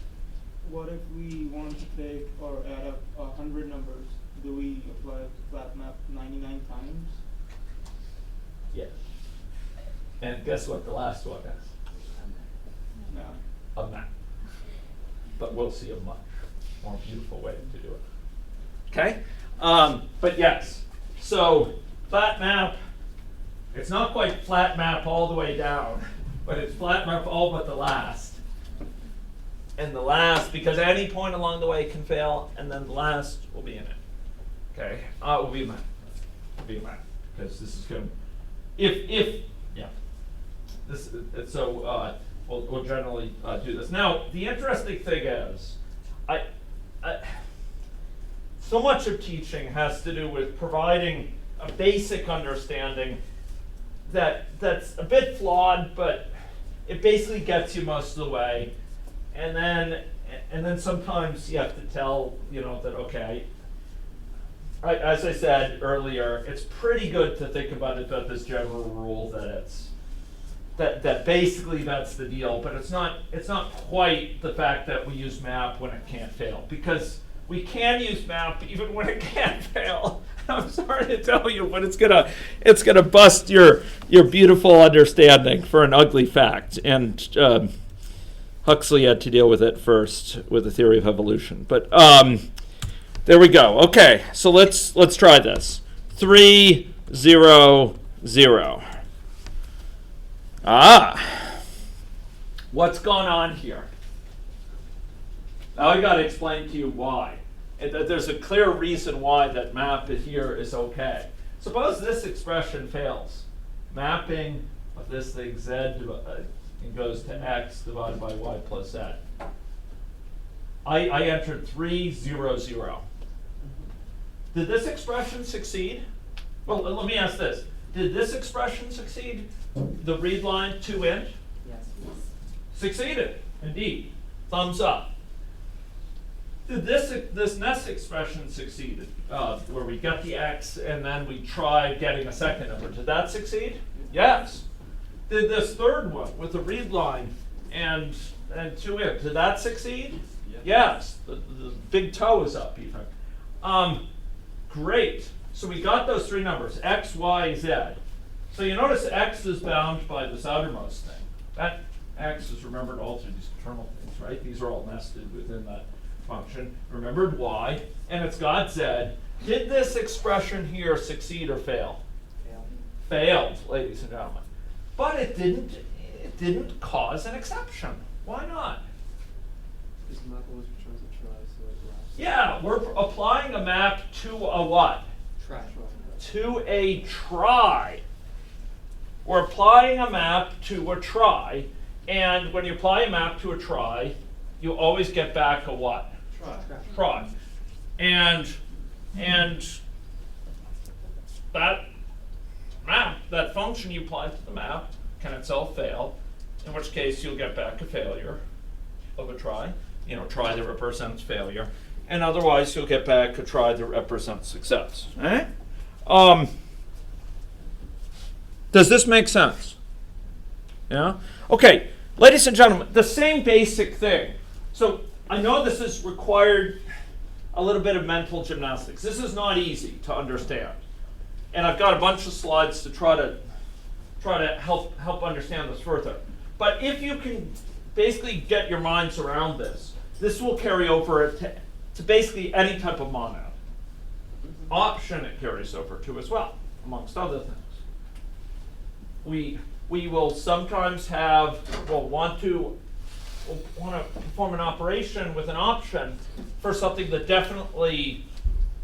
B: What if we want to take or add up 100 numbers? Do we apply flat map 99 times?
A: Yes. And guess what the last one is?
B: No.
A: A map. But we'll see a much more beautiful way to do it. Okay? But yes. So flat map, it's not quite flat map all the way down, but it's flat map all but the last. And the last, because any point along the way can fail, and then the last will be in it. Okay? It will be a map. It will be a map. Because this is going to, yeah. This, so we'll generally do this. Now, the interesting thing is, so much of teaching has to do with providing a basic understanding that's a bit flawed, but it basically gets you most of the way. And then sometimes you have to tell, that okay, as I said earlier, it's pretty good to think about it about this general rule that basically that's the deal, but it's not quite the fact that we use map when it can't fail, because we can use map even when it can't fail. I'm sorry to tell you, but it's gonna bust your beautiful understanding for an ugly fact. And Huxley had to deal with it first with the theory of evolution. But there we go. Okay, so let's try this. 3, 0, 0. What's going on here? Now I got to explain to you why. There's a clear reason why that map here is okay. Suppose this expression fails. Mapping of this thing z goes to x divided by y plus z. I entered 3, 0, 0. Did this expression succeed? Well, let me ask this. Did this expression succeed? The read line 2 int?
H: Yes.
A: Succeeded, indeed. Thumbs up. Did this next expression succeed, where we get the x and then we try getting a second number? Did that succeed? Yes. Did this third one with the read line and 2 int, did that succeed? Yes. The big toe is up even. Great. So we got those three numbers, x, y, z. So you notice x is bound by this outermost thing. That x is remembered all through these internal things, right? These are all nested within that function. Remembered y, and it's got z. Did this expression here succeed or fail? Failed, ladies and gentlemen. But it didn't cause an exception. Why not?
D: Because map always returns a try, so it lasts.
A: Yeah, we're applying a map to a what?
H: Try.
A: To a try. We're applying a map to a try, and when you apply a map to a try, you always get back a what? Try. And that map, that function you apply to the map, can itself fail, in which case you'll get back a failure of a try, try that represents failure, and otherwise you'll get back a try that represents success. Eh? Does this make sense? Yeah? Okay, ladies and gentlemen, the same basic thing. So I know this has required a little bit of mental gymnastics. This is not easy to understand. And I've got a bunch of slides to try to help understand this further. But if you can basically get your minds around this, this will carry over to basically any type of monad. Option it carries over to as well, amongst other things.
C: we will sometimes want to perform an operation with an option for something that definitely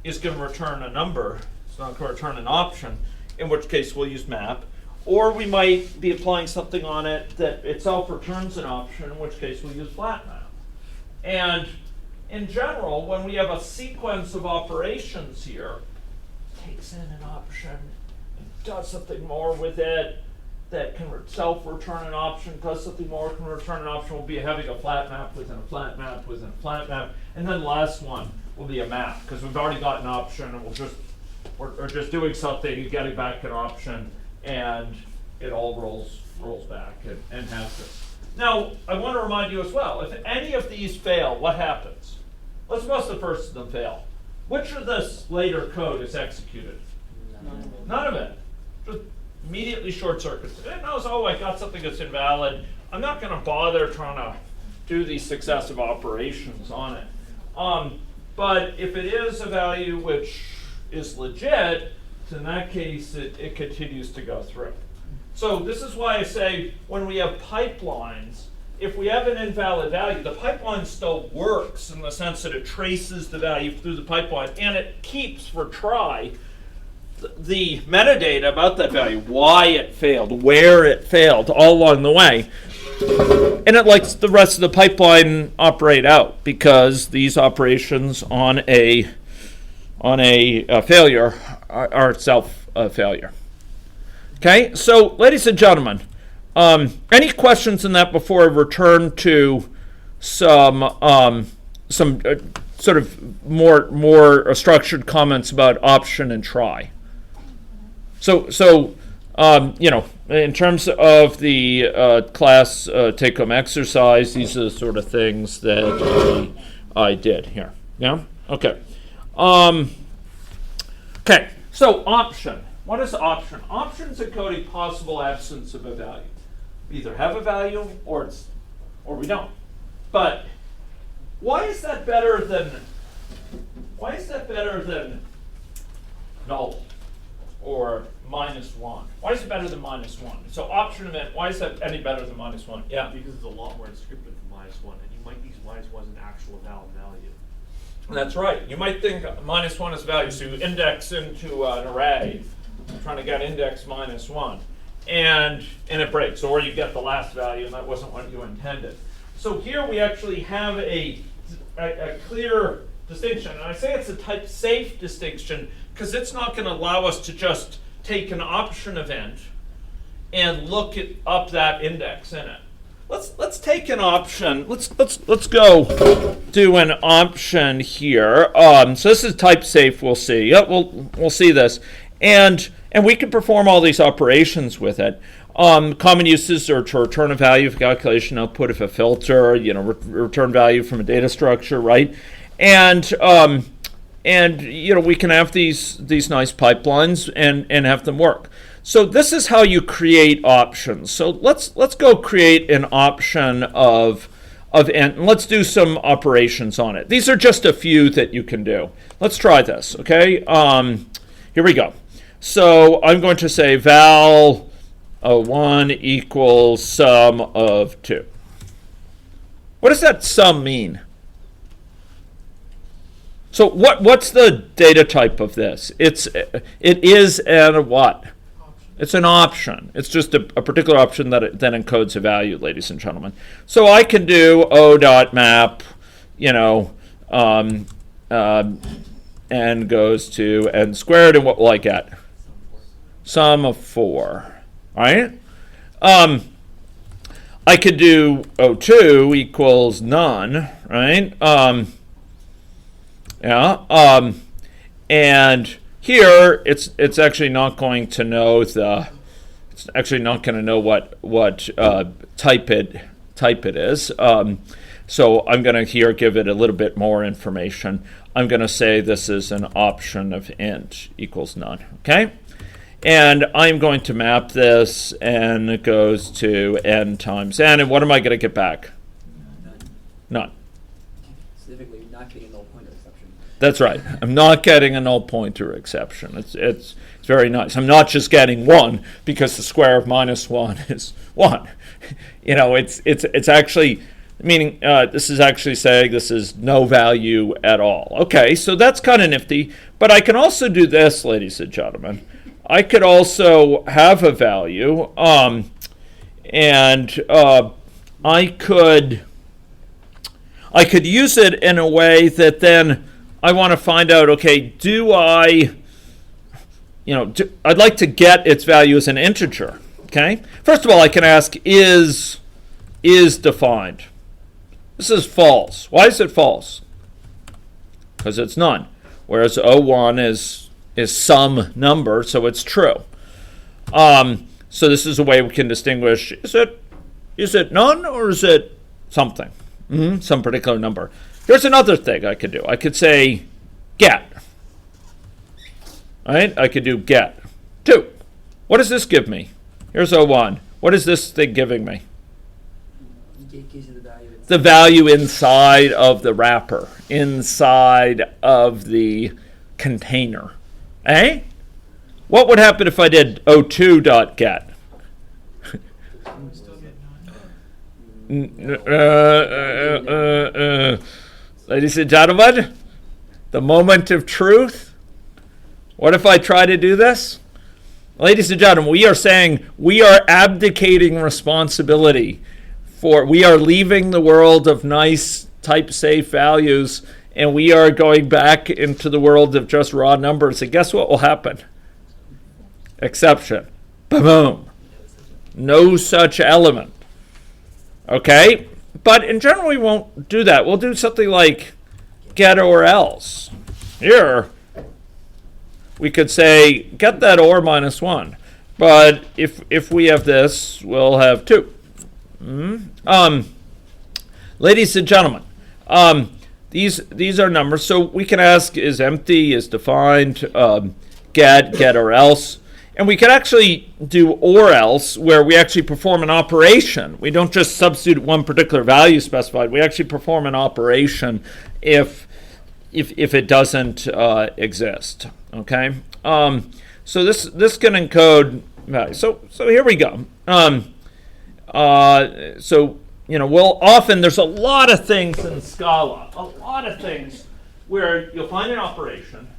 C: is going to return a number. It's not going to return an option, in which case we'll use map. Or we might be applying something on it that itself returns an option, in which case we'll use flat map. And in general, when we have a sequence of operations here, takes in an option, and does something more with it, that can self-return an option, does something more, can return an option, will be having a flat map within a flat map within a flat map, and then the last one will be a map, because we've already got an option, and we're just doing something, getting back an option, and it all rolls back and has this. Now, I want to remind you as well, if any of these fail, what happens? Let's suppose the first of them fail. Which of this later code is executed? None of it. Just immediately short circuits. It knows, oh, I got something that's invalid. I'm not going to bother trying to do these successive operations on it. But if it is a value which is legit, in that case, it continues to go through. So this is why I say when we have pipelines, if we have an invalid value, the pipeline still works in the sense that it traces the value through the pipeline, and it keeps for try the metadata about that value, why it failed, where it failed, all along the way. And it lets the rest of the pipeline operate out, because these operations on a failure are itself a failure. Okay, so ladies and gentlemen, any questions in that before I return to some sort of more structured comments about option and try? So in terms of the class take-home exercise, these are the sort of things that I did here. Yeah. Okay. Okay. So option. What is option? Option is encoding possible absence of a value. We either have a value or we don't. But why is that better than null or -1? Why is it better than -1? So option event, why is that any better than -1? Yeah.
D: Because it's a lot more descriptive than -1, and you might use -1 as an actual valid value.
C: That's right. You might think -1 is a value, so you index into an array, trying to get index -1, and it breaks, or you get the last value, and that wasn't what you intended. So here we actually have a clear distinction, and I say it's a type safe distinction because it's not going to allow us to just take an option event and look up that index in it. Let's take an option. Let's go do an option here. So this is type safe. We'll see. Yep, we'll see this, and we can perform all these operations with it. Common uses are to return a value of calculation output of a filter. Return value from a data structure, right? And we can have these nice pipelines and have them work. So this is how you create options. So let's go create an option of n, and let's do some operations on it. These are just a few that you can do. Let's try this, okay? Here we go. So I'm going to say val 1 equals sum of 2. What does that sum mean? So what's the data type of this? It is an what? It's an option. It's just a particular option that encodes a value, ladies and gentlemen. So I can do o.map, n goes to n squared, and what will I get? Sum of 4, right? I could do O2 equals none, right? And here it's actually not going to know what type it is. So I'm going to here give it a little bit more information. I'm going to say this is an option of int equals none, okay? And I'm going to map this, and it goes to n times n, and what am I going to get back? None.
G: Specifically, you're not getting null pointer exception.
C: That's right. I'm not getting a null pointer exception. It's very nice. I'm not just getting 1 because the square of minus 1 is 1. It's actually meaning this is actually saying this is no value at all. Okay, so that's kind of nifty. But I can also do this, ladies and gentlemen. I could also have a value, and I could use it in a way that then I want to find out, okay, I'd like to get its value as an integer, okay? First of all, I can ask, is defined? This is false. Why is it false? Because it's none. Whereas O1 is some number, so it's true. So this is a way we can distinguish, is it none or is it something? Some particular number. Here's another thing I could do. I could say get. Right? I could do get. 2. What does this give me? Here's O1. What is this thing giving me?
H: It gives you the value.
C: The value inside of the wrapper, inside of the container. Eh? What would happen if I did O2.get? Ladies and gentlemen, the moment of truth. What if I try to do this? Ladies and gentlemen, we are saying we are abdicating responsibility we are leaving the world of nice type safe values and we are going back into the world of just raw numbers. And guess what will happen? Exception. Boom. No such element. Okay? But in general, we won't do that. We'll do something like get or else. Here, we could say get that or minus 1. But if we have this, we'll have 2. Ladies and gentlemen, these are numbers. So we can ask is empty, is defined, get or else. And we could actually do or else, where we actually perform an operation. We don't just substitute one particular value specified. We actually perform an operation if it doesn't exist. Okay. So this can encode value. So here we go. We'll often, there's a lot of things in Scala, a lot of things where you'll find an operation,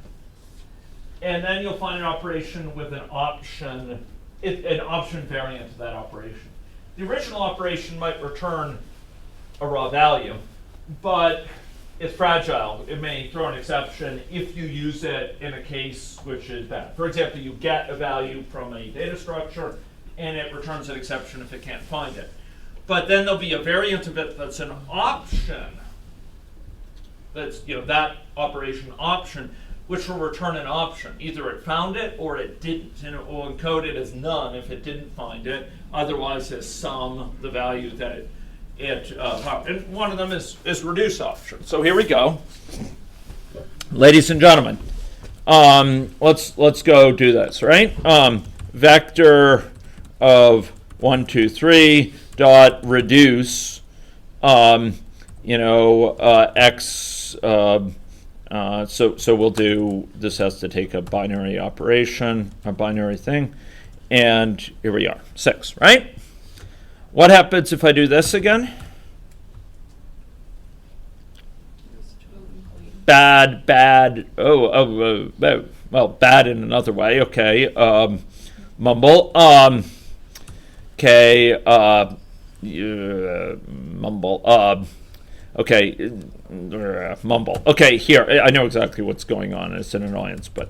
C: and then you'll find an operation with an option variant of that operation. The original operation might return a raw value, but it's fragile. It may throw an exception if you use it in a case which is bad. For example, you get a value from a data structure, and it returns an exception if it can't find it. But then there'll be a variant of it that's an option. That's that operation option, which will return an option. Either it found it or it didn't, and it will encode it as none if it didn't find it. Otherwise, as some, the value that it found. And one of them is reduce option. So here we go, ladies and gentlemen. Let's go do this. Right? Vector of 1, 2, 3 dot reduce x so we'll do this. Has to take a binary operation, a binary thing, and here we are, 6, right? What happens if I do this again? Bad. Well, bad in another way. Okay. Mumble. Okay. Mumble. Okay. Mumble. Okay. Here, I know exactly what's going on. It's an annoyance, but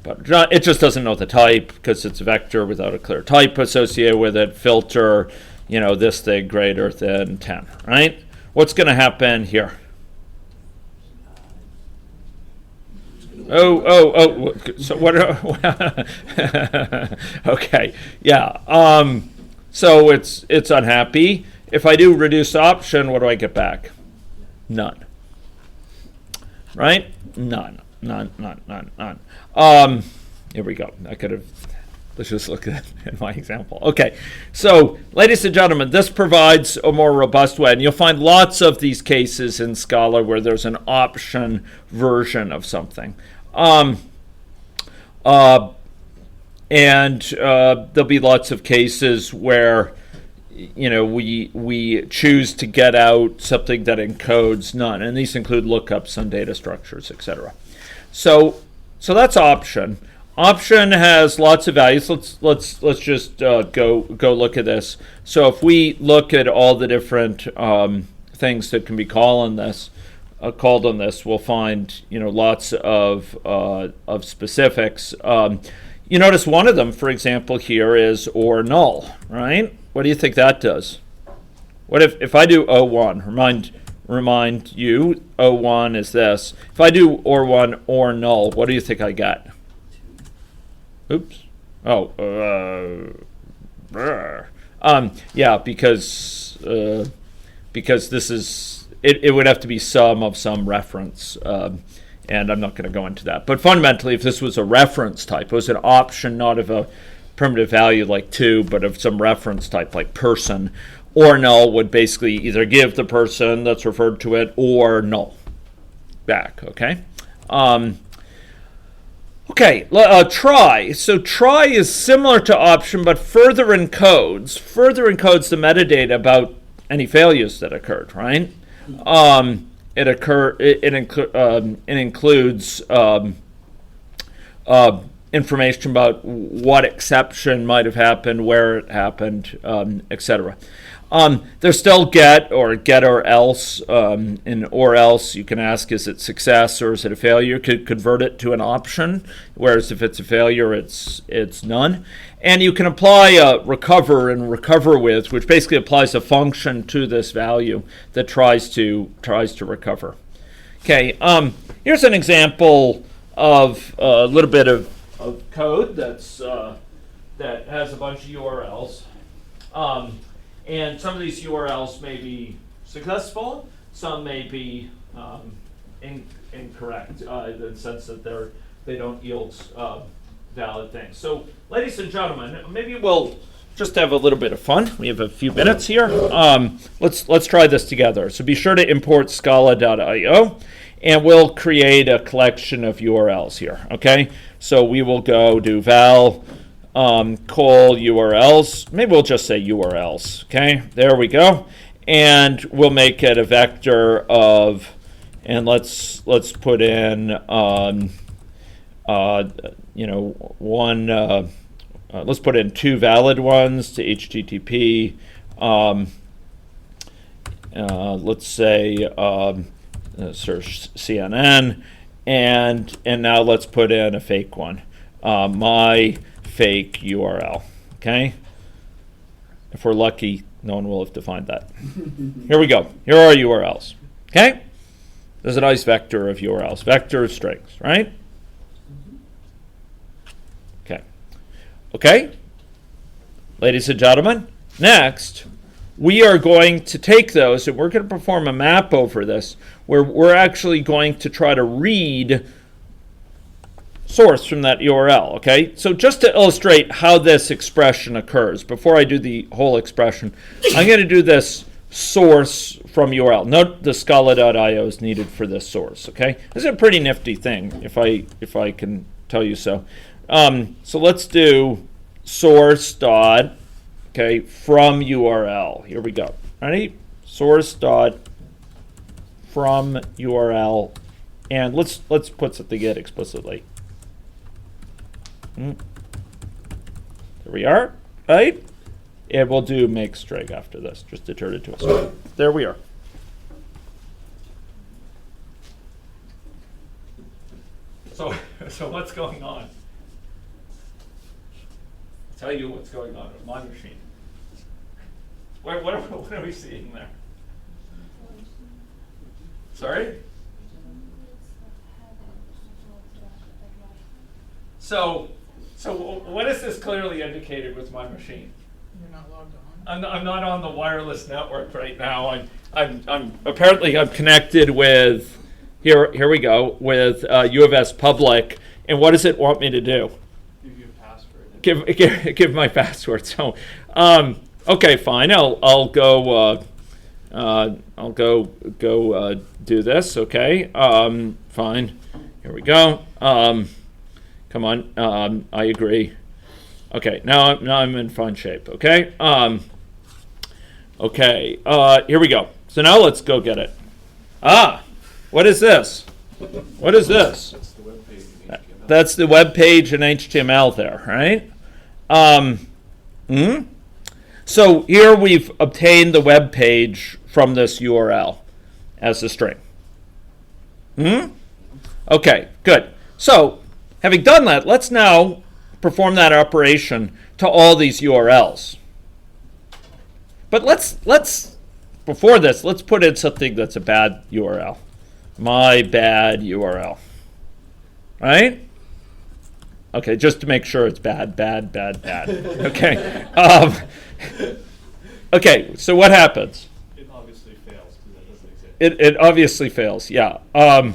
C: it just doesn't know the type because it's a vector without a clear type associated with it. Filter. This thing greater than 10. Right? What's going to happen here? Oh. So what? Okay. Yeah. So it's unhappy. If I do reduce option, what do I get back? None. Right? None. Here we go. I could have Let's just look at my example. Okay, so ladies and gentlemen, this provides a more robust way, and you'll find lots of these cases in Scala where there's an option version of something. And there'll be lots of cases where we choose to get out something that encodes none, and these include lookups on data structures, etc. So that's option. Option has lots of values. Let's just go look at this. So if we look at all the different things that can be called on this, we'll find lots of specifics. You notice one of them, for example, here is or null, right? What do you think that does? What if I do O1? Remind you, O1 is this. If I do or1 or null, what do you think I get? Oops. Oh. Yeah, because this is it would have to be sum of some reference, and I'm not going to go into that. But fundamentally, if this was a reference type, it was an option not of a primitive value like 2, but of some reference type like person, or null would basically either give the person that's referred to it or null back. Okay. Try. So try is similar to option, but further encodes the metadata about any failures that occurred, right? It includes information about what exception might have happened, where it happened, etc. There's still get or else. In or else, you can ask, is it success or is it a failure? You could convert it to an option, whereas if it's a failure, it's none. And you can apply a recover and recover with, which basically applies a function to this value that tries to recover. Okay, here's an example of a little bit of code that has a bunch of URLs. And some of these URLs may be successful, some may be incorrect in the sense that they don't yield valid things. So, ladies and gentlemen, maybe we'll just have a little bit of fun. We have a few minutes here. Let's try this together. So be sure to import scala.io, and we'll create a collection of URLs here. Okay. So we will go do val call URLs. Maybe we'll just say URLs. Okay. There we go. And we'll make it a vector of, and let's put in let's put in 2 valid ones to HTTP. Let's say search CNN, and now let's put in a fake one, my fake URL. Okay. If we're lucky, no one will have defined that. Here we go. Here are URLs. Okay. There's a nice vector of URLs, vector of strings, right? Okay, ladies and gentlemen, next we are going to take those and we're going to perform a map over this where we're actually going to try to read source from that URL, okay? So just to illustrate how this expression occurs, before I do the whole expression, I'm going to do this source from URL. Note the scala.io is needed for this source, okay? This is a pretty nifty thing, if I can tell you so. So let's do source dot, okay, from URL. Here we go. Ready? Source dot from URL, and let's put something in explicitly. There we are, right? And we'll do make string after this, just to turn it to a string. There we are. So what's going on? Tell you what's going on with my machine. What are we seeing there? Sorry? So what is this clearly indicated with my machine?
E: You're not logged on.
A: I'm not on the wireless network right now. I'm apparently I'm connected with here we go with U of S public. And what does it want me to do?
D: Give you a password.
C: give my password. So, okay, fine. I'll go do this. Okay, fine. Here we go. Come on. I agree. Okay, now I'm in fine shape. Okay. Okay. Here we go. So now let's go get it. What is this? What is this?
F: That's the web page in HTML.
C: That's the web page in HTML there, right? So here we've obtained the web page from this URL as a string. Okay, good. So having done that, let's now perform that operation to all these URLs. But before this, let's put in something that's a bad URL. My bad URL. Right? Okay, just to make sure it's bad. Okay. Okay, so what happens?
D: It obviously fails because that doesn't exist.
C: It obviously fails, yeah.
H: I know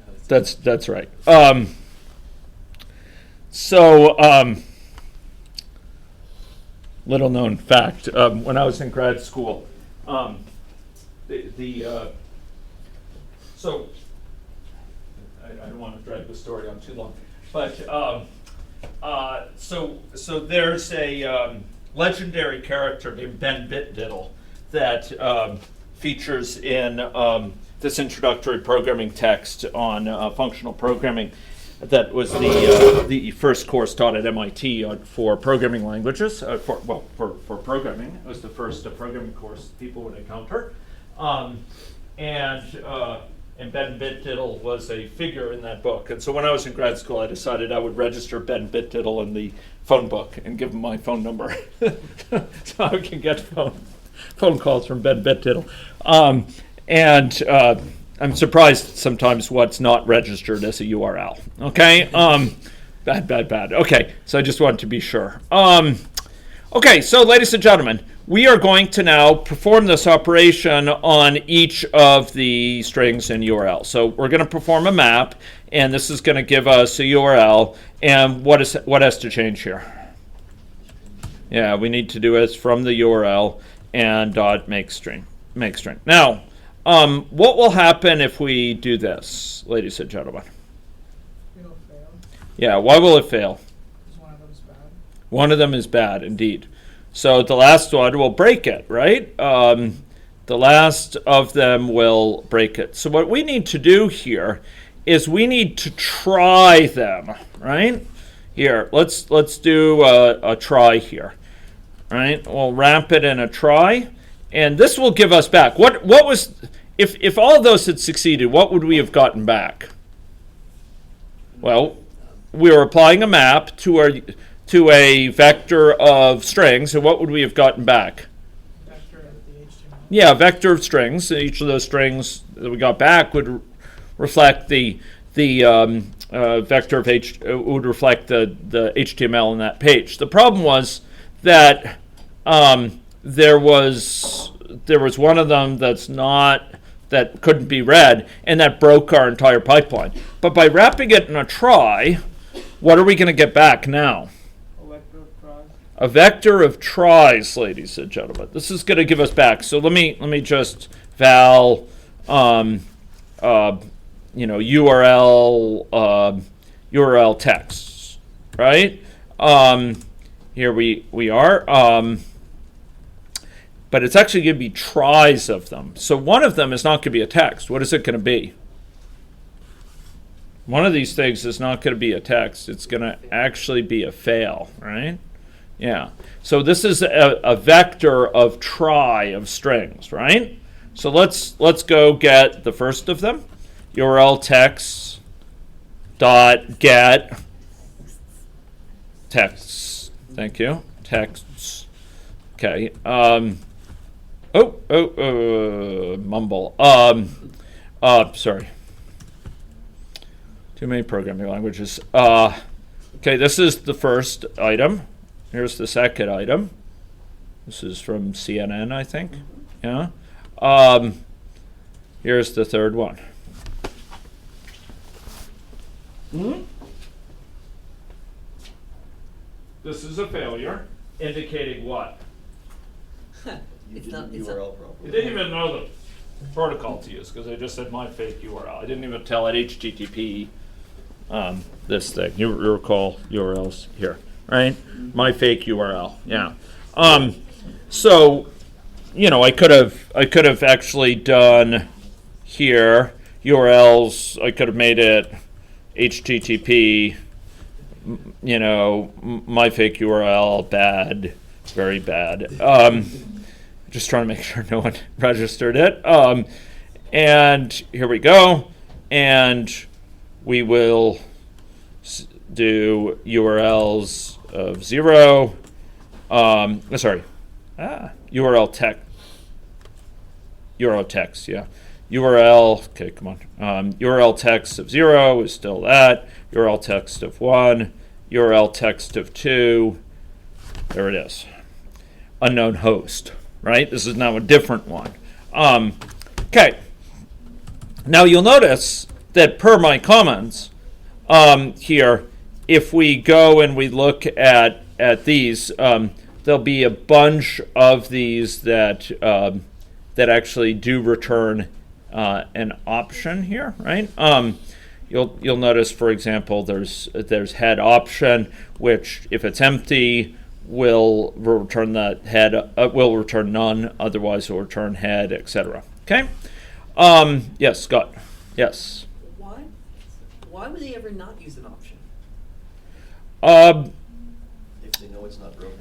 H: how it's
C: That's right. Little known fact, when I was in grad school, so I don't want to drag the story on too long, but so there's a legendary character named Ben Bitdiddle that features in this introductory programming text on functional programming. That was the first course taught at MIT for programming languages. For programming, it was the first programming course people would encounter, and Ben Bitdiddle was a figure in that book. And so when I was in grad school, I decided I would register Ben Bitdiddle in the phone book and give him my phone number, so I can get phone calls from Ben Bitdiddle. I'm surprised sometimes what's not registered as a URL. Okay, bad. Okay, so I just wanted to be sure. Okay, so ladies and gentlemen, we are going to now perform this operation on each of the strings in URL. So we're going to perform a map, and this is going to give us a URL. And what has to change here? Yeah, we need to do it from the URL and make string. Now, what will happen if we do this, ladies and gentlemen?
E: It'll fail,
C: Yeah, why will it fail?
E: because one of them's bad.
C: One of them is bad, indeed. So the last one will break it, right? The last of them will break it. So what we need to do here is we need to try them, right? Here, let's do a try here, right? We'll wrap it in a try, and this will give us back. What was, if all of those had succeeded, what would we have gotten back? Well, we were applying a map to a vector of strings, and what would we have gotten back?
E: Vector of the HTML.
C: Yeah, a vector of strings. Each of those strings that we got back would reflect the vector of would reflect the HTML in that page. The problem was that there was one of them that couldn't be read, and that broke our entire pipeline. But by wrapping it in a try, what are we going to get back now?
B: A vector of tries.
C: A vector of tries, ladies and gentlemen. This is going to give us back. So let me just val URL texts, right? Here we are. But it's actually going to be tries of them. So one of them is not going to be a text. What is it going to be? One of these things is not going to be a text. It's going to actually be a fail, right? Yeah. So this is a vector of try of strings, right? So let's go get the first of them. URL text dot get texts. Thank you. Texts. Okay. Mumble. Sorry. Too many programming languages. Okay, this is the first item. Here's the second item. This is from CNN, I think. Yeah. Here's the third one. this is a failure, indicating what?
F: You
G: It's
F: did
G: not-
F: the
G: it's
F: URL
C: I
F: properly.
C: didn't even know the protocol to use because I just said my fake URL. I didn't even tell it HTTP this thing. You recall URLs here, right? My fake URL, yeah. So, you know, I could have actually done here URLs. I could have made it HTTP. You know, my fake URL, bad, very bad. Just trying to make sure no one registered it. And here we go. And we will do URLs of 0. URL text, yeah. Okay, come on. URL text of 0 is still that. URL text of 1. URL text of 2. There it is. Unknown host, right? This is now a different one. Okay. Now you'll notice that per my comments here, if we go and we look at these, there'll be a bunch of these that actually do return an option here, right? You'll notice, for example, there's head option, which if it's empty will return that head, will return none, otherwise it will return head, etc. Okay? Yes, Scott. Yes.
H: Why would they ever not use an option?
F: If they know it's not broken.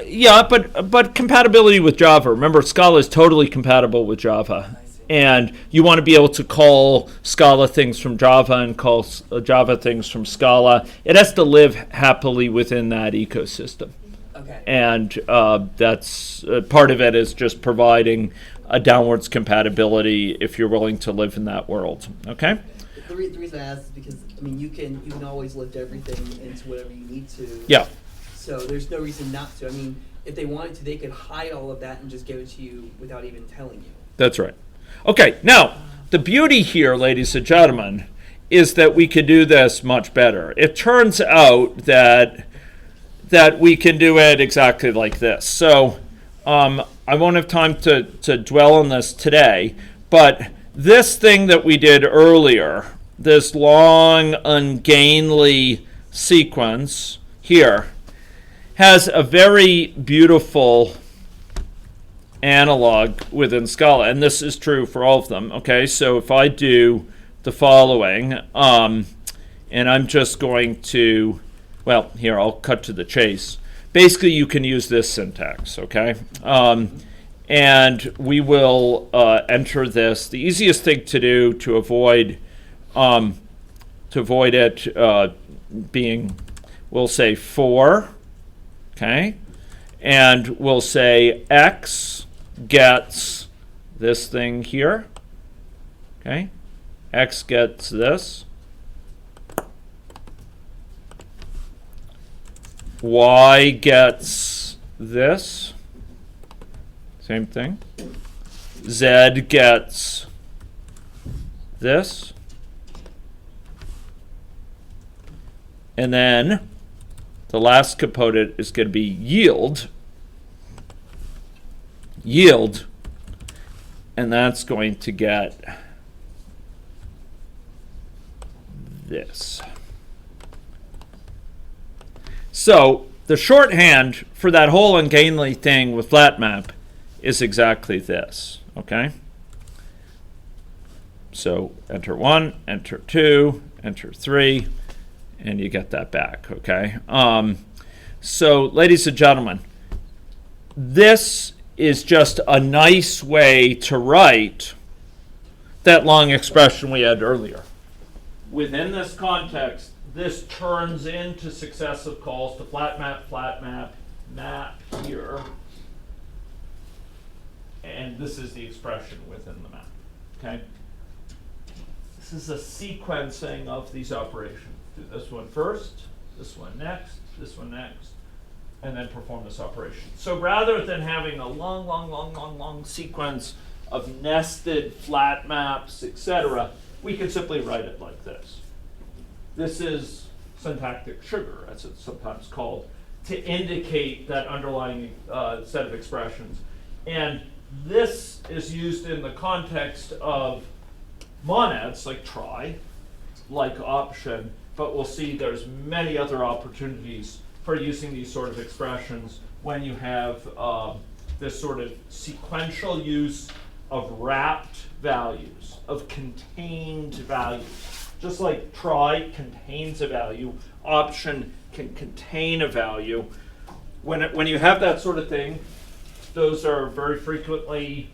C: Yeah, but compatibility with Java. Remember, Scala is totally compatible with Java.
H: I see.
C: And you want to be able to call Scala things from Java and call Java things from Scala. It has to live happily within that ecosystem.
H: Okay.
C: And that's part of it is just providing a downwards compatibility if you're willing to live in that world. Okay?
H: The reason I ask is because I mean you can always lift everything into whatever you need to.
C: Yeah.
H: So there's no reason not to. I mean, if they wanted to, they could hide all of that and just give it to you without even telling you.
C: That's right. Okay, now, the beauty here, ladies and gentlemen, is that we could do this much better. It turns out that we can do it exactly like this. So I won't have time to dwell on this today, but this thing that we did earlier, this long, ungainly sequence here, has a very beautiful analog within Scala, and this is true for all of them. Okay, so if I do the following, and I'm just going to, well, here, I'll cut to the chase. Basically, you can use this syntax, okay? And we will enter this. The easiest thing to do to avoid it being, we'll say 4, okay? And we'll say X gets this thing here, okay? X gets this. Y gets this. Same thing. Z gets this. And then the last component is going to be yield. Yield. And that's going to get this. So the shorthand for that whole ungainly thing with flat map is exactly this, okay? So enter 1, enter 2, enter 3, and you get that back, okay? So ladies and gentlemen, this is just a nice way to write that long expression we had earlier. Within this context, this turns into successive calls to flat map, map here. And this is the expression within the map, okay? This is a sequencing of these operations. Do this one first, this one next, and then perform this operation. So rather than having a long sequence of nested flat maps, etc., we can simply write it like this. This is
A: syntactic sugar, as it's sometimes called, to indicate that underlying set of expressions. And this is used in the context of monads, like try, like option, but we'll see there's many other opportunities for using these sort of expressions when you have this sort of sequential use of wrapped values, of contained values. Just like try contains a value, option can contain a value. When you have that sort of thing, those are very frequently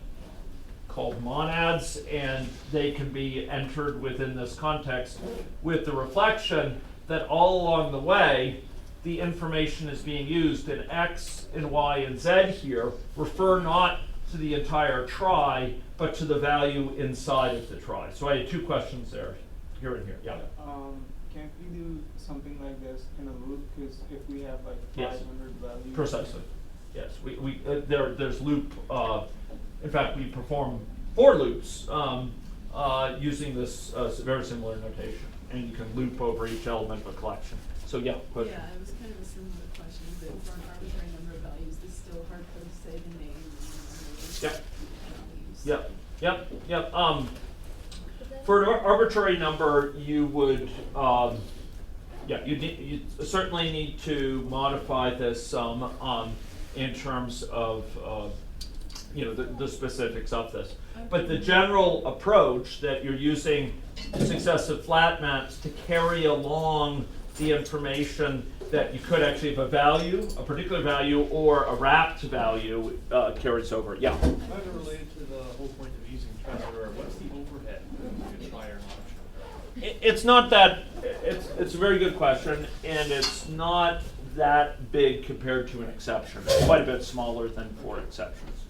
A: called monads, and they can be entered within this context with the reflection that all along the way, the information is being used, and X and Y and Z here refer not to the entire try, but to the value inside of the try. So I had two questions there, here and here. Yeah.
B: Can't we do something like this in a loop? Because if we have like
A: Yes.
B: 500 values.
A: Precisely. Yes. There's loop. In fact, we perform for loops using this very similar notation, and you can loop over each element of a collection. So yeah. Question.
E: Yeah, it was kind of a similar question, but for an arbitrary number of values, it's still hard code to say the name and the
A: Yep.
E: values.
A: Yep.
I: But then-
A: For an arbitrary number, you would, you certainly need to modify this sum in terms of, the specifics of this. But the general approach that you're using successive flat maps to carry along the information that you could actually have a value, a particular value, or a wrapped value carries over. Yeah.
D: Kind of related to the whole point of using try or what's the overhead of a try or an option?
A: It's not that, it's a very good question, and it's not that big compared to an exception. It's quite a bit smaller than for exceptions,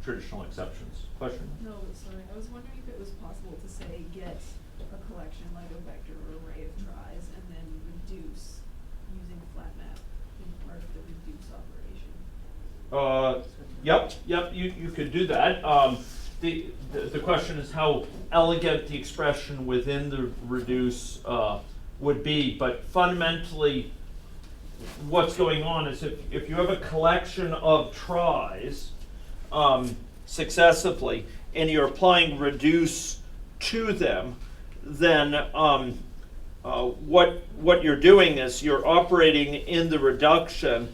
A: traditional exceptions. Question?
E: No, sorry, I was wondering if it was possible to say get a collection like a vector or array of tries and then reduce using flat map in part of the reduce operation.
A: Yep, you could do that. The question is how elegant the expression within the reduce would be, but fundamentally what's going on is if you have a collection of tries successively and you're applying reduce to them, then what you're doing is you're operating in the reduction,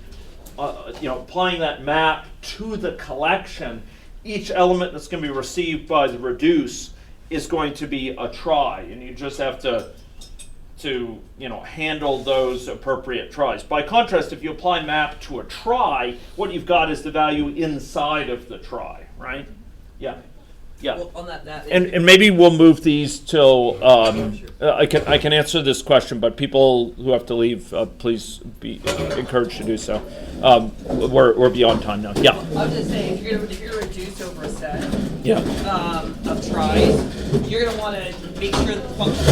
A: applying that map to the collection. Each element that's going to be received by the reduce is going to be a try, and you just have to handle those appropriate tries. By contrast, if you apply map to a try, what you've got is the value inside of the try, right? Yeah.
H: Well, on that
C: And maybe we'll move these till I can answer this question, but people who have to leave, please be encouraged to do so. We're beyond time now. Yeah.
H: I was just saying, if you're gonna reduce over a set
C: Yeah.
H: of tries, you're gonna want to make sure that the function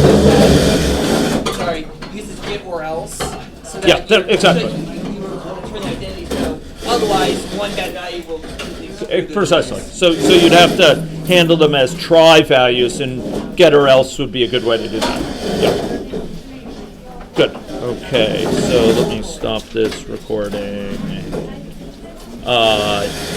H: uses it or else, so that
C: exactly.
H: so you return the identity. So otherwise, one bad value will completely screw the
C: Precisely.
H: reduce.
C: So you'd have to handle them as try values, and get or else would be a good way to do that. Yeah. Good. Okay. So let me stop this recording.